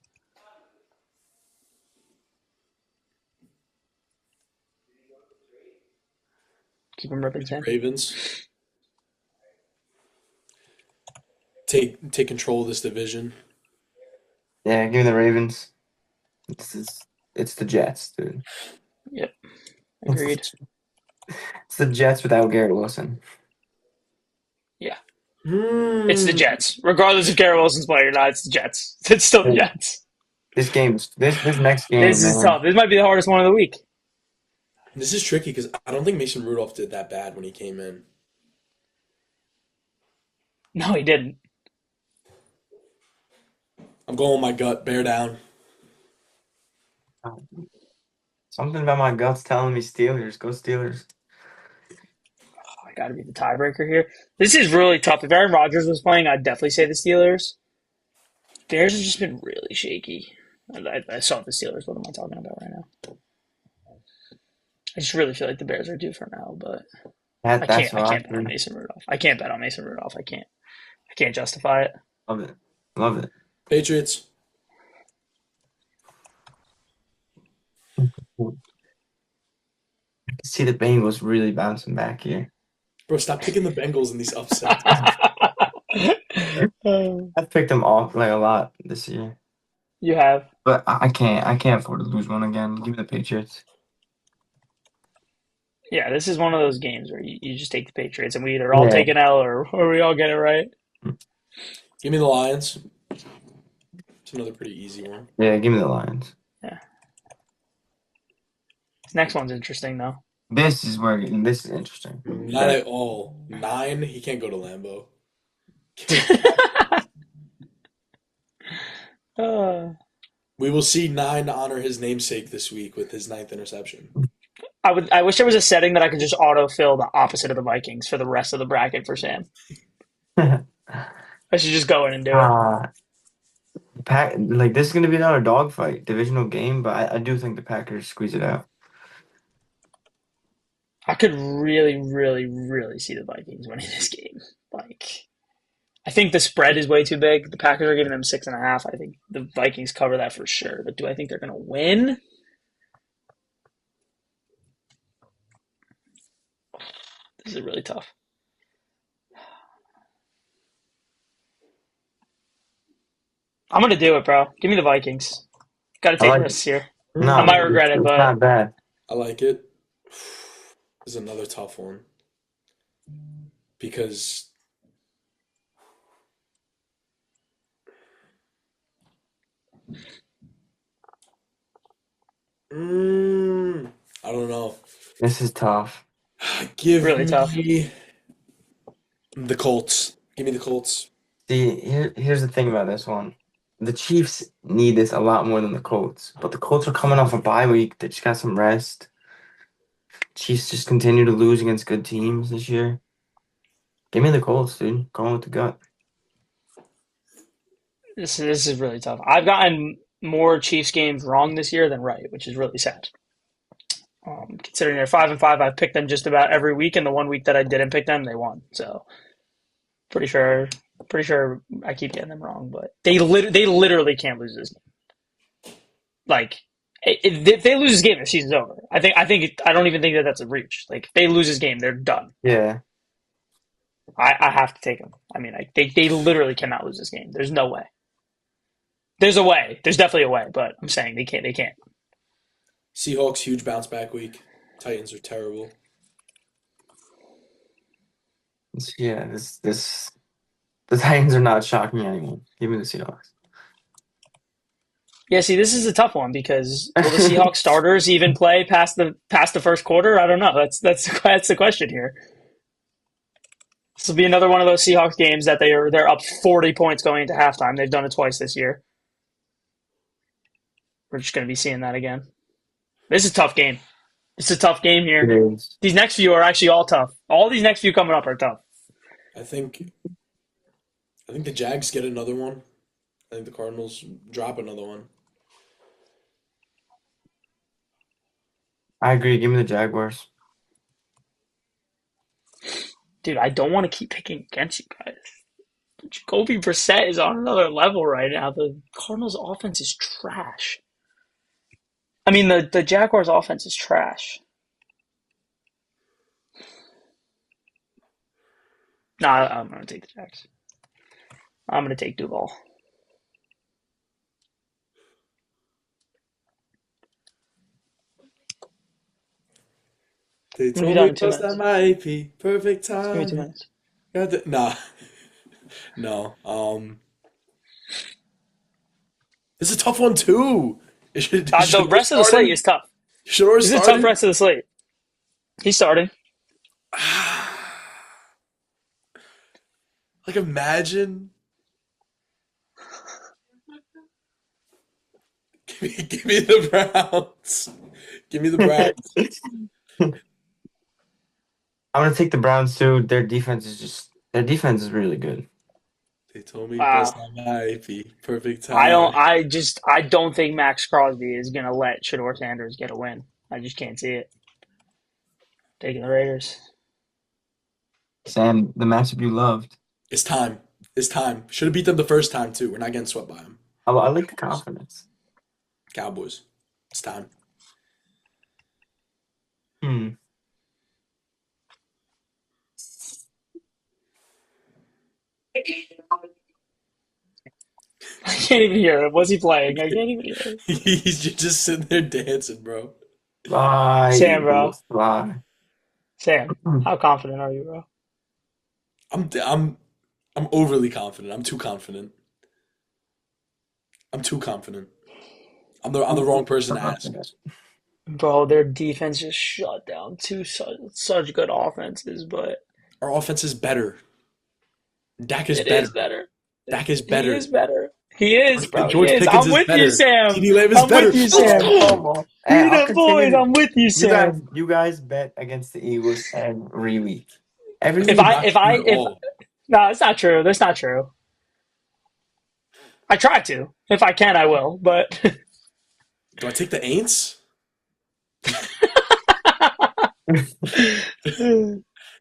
Keep them ripping, Sam. Ravens take control of this division. yeah, give me the Ravens. It's the Jets, dude. Yep, It's agreed. it's the Jets without Garrett Wilson. Yeah, it's the Hmm. Jets. Regardless if Garrett Wilson's playing or not, it's the Jets. It's still the Hey, Jets. this next game, This is man. tough. This might be the hardest one of the week. This is tricky because I don't think Mason Rudolph did that bad when he came in. No, he didn't. I'm going with my gut. Bear down. Something about my guts telling me Steelers. Go Steelers. I got to be the tiebreaker here. This is really tough. If Aaron Rodgers was playing, I'd definitely say the Steelers. Bears have just been really shaky. I saw the Steelers. What am I talking about right now? I just really feel like the Bears are due for now, but That I that's can't. I what I can't bet on think. Mason Rudolph. I can't bet on Mason Rudolph. I can't. I can't justify it. Love it. Love it. Patriots. See the Bengals really bouncing back here. Bro, stop picking the Bengals in these upsets. I've picked them off like a lot this year, You have. but I can't afford to lose one again. Give me the Patriots. Yeah, this is one of those games where you just take the Patriots and we either all Yeah, take an L or we all get it right. Give me the Lions. It's another pretty easy one. yeah. Give me the Lions. Yeah. This next one's interesting though. This is interesting. Not at all. 9. He can't go to Lambeau. uh, We will see 9 honor his namesake this week with his 9th interception. I wish there was a setting that I could just autofill the opposite of the Vikings for the rest of the bracket for Sam. I should just go in and do it. Like this is gonna be another dogfight, divisional game, but I do think the Packers squeeze it out. I could really, really, really see the Vikings winning this game. Like, I think the spread is way too big. The Packers are giving them 6.5. I think the Vikings cover that for sure. But do I think they're going to win? This is really tough. I'm going to do it, bro. Give me the Vikings. Got to I take like it. risks here. No, I might Hmm. regret it, it's but not bad. I like it. This is another tough one because I don't know. This is tough. Give really tough. me the Colts. Give me the Colts. See, here's the thing about this one. The Chiefs need this a lot more than the Colts, but the Colts are coming off a bye week. They just got some rest. Chiefs just continue to lose against good teams this year. Give me the Colts, dude. Going with the gut. This is really tough. I've gotten more Chiefs games wrong this year than right, which is really sad. Considering they're 5-5, I've picked them just about every week, and the one week that I didn't pick them, they won. So pretty sure Pretty sure I keep getting them wrong, but they literally can't lose this game. Like, if they lose this game, their season's over. I don't even think that that's a reach. Like, if they lose this game, they're done. Yeah. I have to take them. I mean, they literally cannot lose this game. There's no way. There's a way. There's definitely a way, but I'm saying they can't. They can't. Seahawks, huge bounce back week. Titans are terrible. Yeah, the Titans are not shocking anyone. Give me the Seahawks. Yeah, see, this is a tough one because will the Seahawks starters even play past the first quarter? I don't know. That's the question here. This will be another one of those Seahawks games that they're up 40 points going into halftime. They've done it twice this year. We're just going to be seeing that again. This is a tough game. It's a tough game It here. is. These next few are actually all tough. All these next few coming up are tough. I think the Jags get another one. I think the Cardinals drop another one. I agree. Give me the Jaguars. Dude, I don't want to keep picking against you guys. Jacoby Brissett is on another level right now. The Cardinals' offense is trash. I mean, the Jaguars' offense is trash. Nah, I'm going to take the Jags. I'm going to take Duval. They I'm going to be told done me in 2 plus that minutes. might be perfect Just give me 2 time. minutes. Nah, no. This is a tough one too. It should The rest of the slate is tough. Should have This is a tough started. rest of the slate. He's starting. Like imagine. Give me the Browns. Give me the Browns. I'm gonna take the Browns too. Their defense is really good. They told me plus Wow. that might be perfect time. I don't think Max Crosby is going to let Shador Sanders get a win. I just can't see it. Taking the Raiders. Sam, the matchup you loved. It's time. It's time. Should have beat them the first time too. We're not getting swept by them. I like the confidence. Cowboys. It's time. Hmm. I can't even hear him. What's he playing? I can't even hear him. He's just sitting there dancing, bro. Fly, Sam, bro. Eagles, fly. Sam, how confident are you, bro? I'm overly confident. I'm too confident. I'm too confident. I'm the wrong person to ask. Bro, their defense just shut down such good offenses, but Our offense is better. Dak is it better. is better. Dak is He better. is better. He is, bro. He George is. Pickens I'm is with you, better. Sam. CeeDee Lamb is I'm better. with you, Let's Sam. go. Hey, We I'll the boys. continue. I'm with you, Sam. You guys bet against the Eagles every week. Every If That's week. I, not if true I, at if all. no, it's not true. That's not true. I try to. If I can, I will. But Do I take the Aints? Do I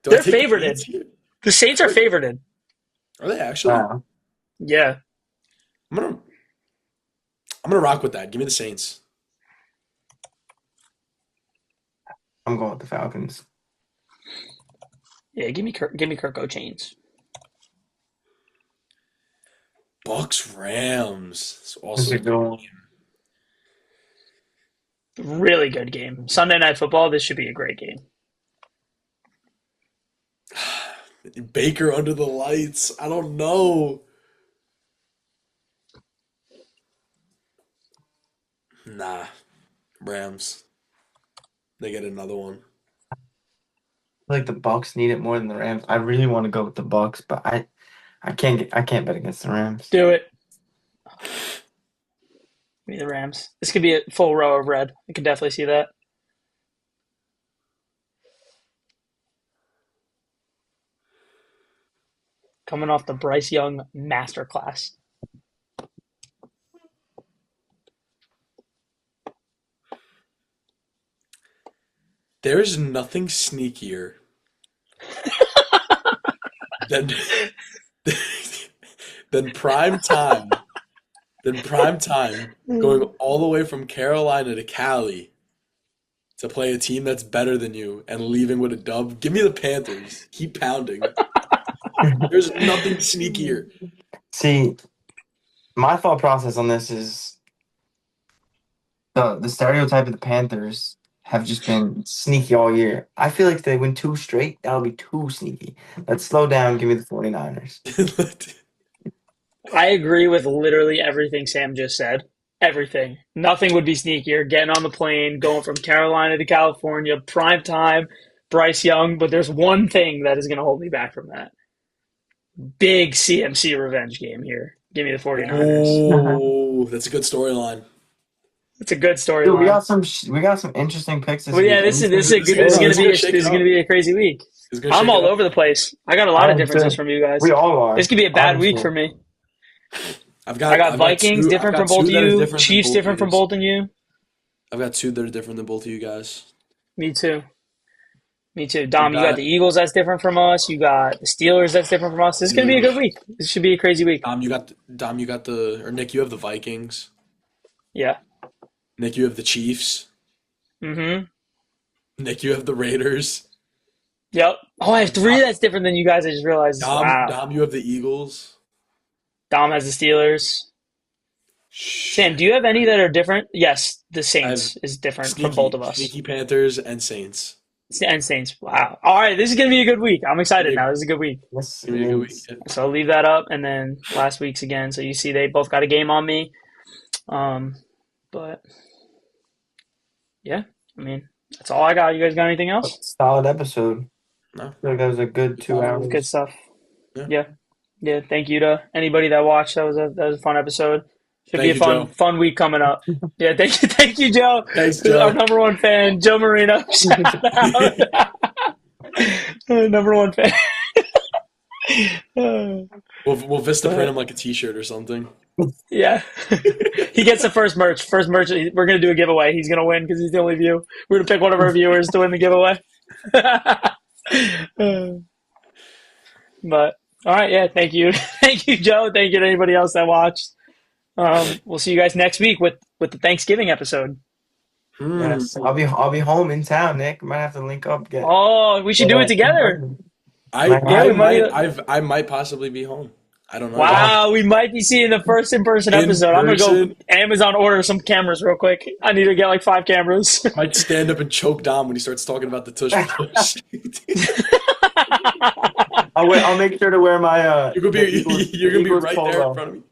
they're take the favorited. Aints here? The Saints are favorited. Are they actually? Wow. Yeah. I'm gonna I'm gonna rock with that. Give me the Saints. I'm going with the Falcons. Yeah. Give me Kirk Chains. Bucks Rams. It's This is also a a good good one. Really good game. Sunday Night Football. This should be a great game. game. Baker under the lights. I don't know. Nah, Rams. They get another one. I feel like the Bucks need it more than the Rams. I really want to go with the Bucks, but I can't bet against the Rams. Do it. Give me the Rams. This could be a full row of red. I can definitely see that. Coming off the Bryce Young masterclass. There is nothing sneakier than Then prime time. Then prime time going all the way from Carolina to Cali to play a team that's better than you and leaving with a dub. Give me the Panthers. Keep pounding. There's nothing sneakier. See, my thought process on this is the stereotype of the Panthers have just been sneaky all year. I feel like if they win 2 straight, that'll be too sneaky. Let's slow down. Give me the 49ers. I agree with literally everything Sam just said. Everything. Nothing would be sneakier. Getting on the plane, going from Carolina to California, prime time, Bryce Young. But there's one thing that is going to hold me back from that. Big CMC revenge game here. Give me the 49ers. Oh, that's a good storyline. It's a good Dude, we storyline. got some interesting picks this Well, yeah, week. this Anything- is going to be a crazy week. It's gonna I'm shake it all up. over the place. I got a lot of I'm differences too. from you guys. We all are. This could be a bad honestly. week for me. I've I got I've Vikings two- different I've from got both two of that are you. different from Chiefs both different of from yous. both of you. I've got two that are different than both of you guys. Me too. Me too. Dom, you got- got the Eagles that's different from us. You got the Steelers that's different from us. This is going to be a good week. This should be a crazy week. Dom, you got or Nick, you have the Vikings. Yeah. Nick, you have the Chiefs. Mm-hmm. Nick, you have the Raiders. Yep. Oh, I have 3 that's different than you guys. I just realized. Wow. Dom, you have the Eagles. Dom has the Steelers. Sam, do you have any that are different? Yes, the Saints is different from both of us. Sneaky Panthers and Saints. And Saints. Wow. All right, this is going to be a good week. I'm excited now. This is a good week. Yes, Give me a good week. So I'll leave that up, and then last week's again. So you see they both got a game on me. But yeah, I mean, that's all I got. You guys got anything else? Solid episode. No. I feel like that was a good 2 hours. Good stuff. Yeah. Yeah. Thank you to anybody that watched. That was a fun episode. Should Thank be a you, Joe. fun week coming up. Yeah, thank you, Joe. Thanks, Joe. Our number one fan, Joe Marino. Shout out. Number one fan. We'll Vista print him like a T-shirt or something. Yeah. He gets the first merch. First merch. We're going to do a giveaway. He's going to win because he's the only view. We're going to pick one of our viewers to win the giveaway. But, all right. Yeah. Thank you. Thank you, Joe. Thank you to anybody else that watched. We'll see you guys next week with the Thanksgiving episode. Yes, I'll be home in town, Nick. Might have to link up. Oh, we should do it together. I might possibly be home. I don't know. Wow, we might be seeing the first in-person episode. I'm going to go Amazon order some cameras real quick. I need to get like 5 cameras. Might stand up and choke Dom when he starts talking about the tush push. I'll make sure to wear my You're gonna be right polo. there in front of me.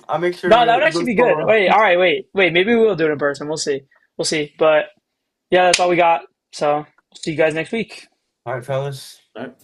I'll make sure. No, that would actually be good. Wait. Maybe we will do it in person. We'll see. But yeah, that's all we got. So see you guys next week. All right, fellas. All right.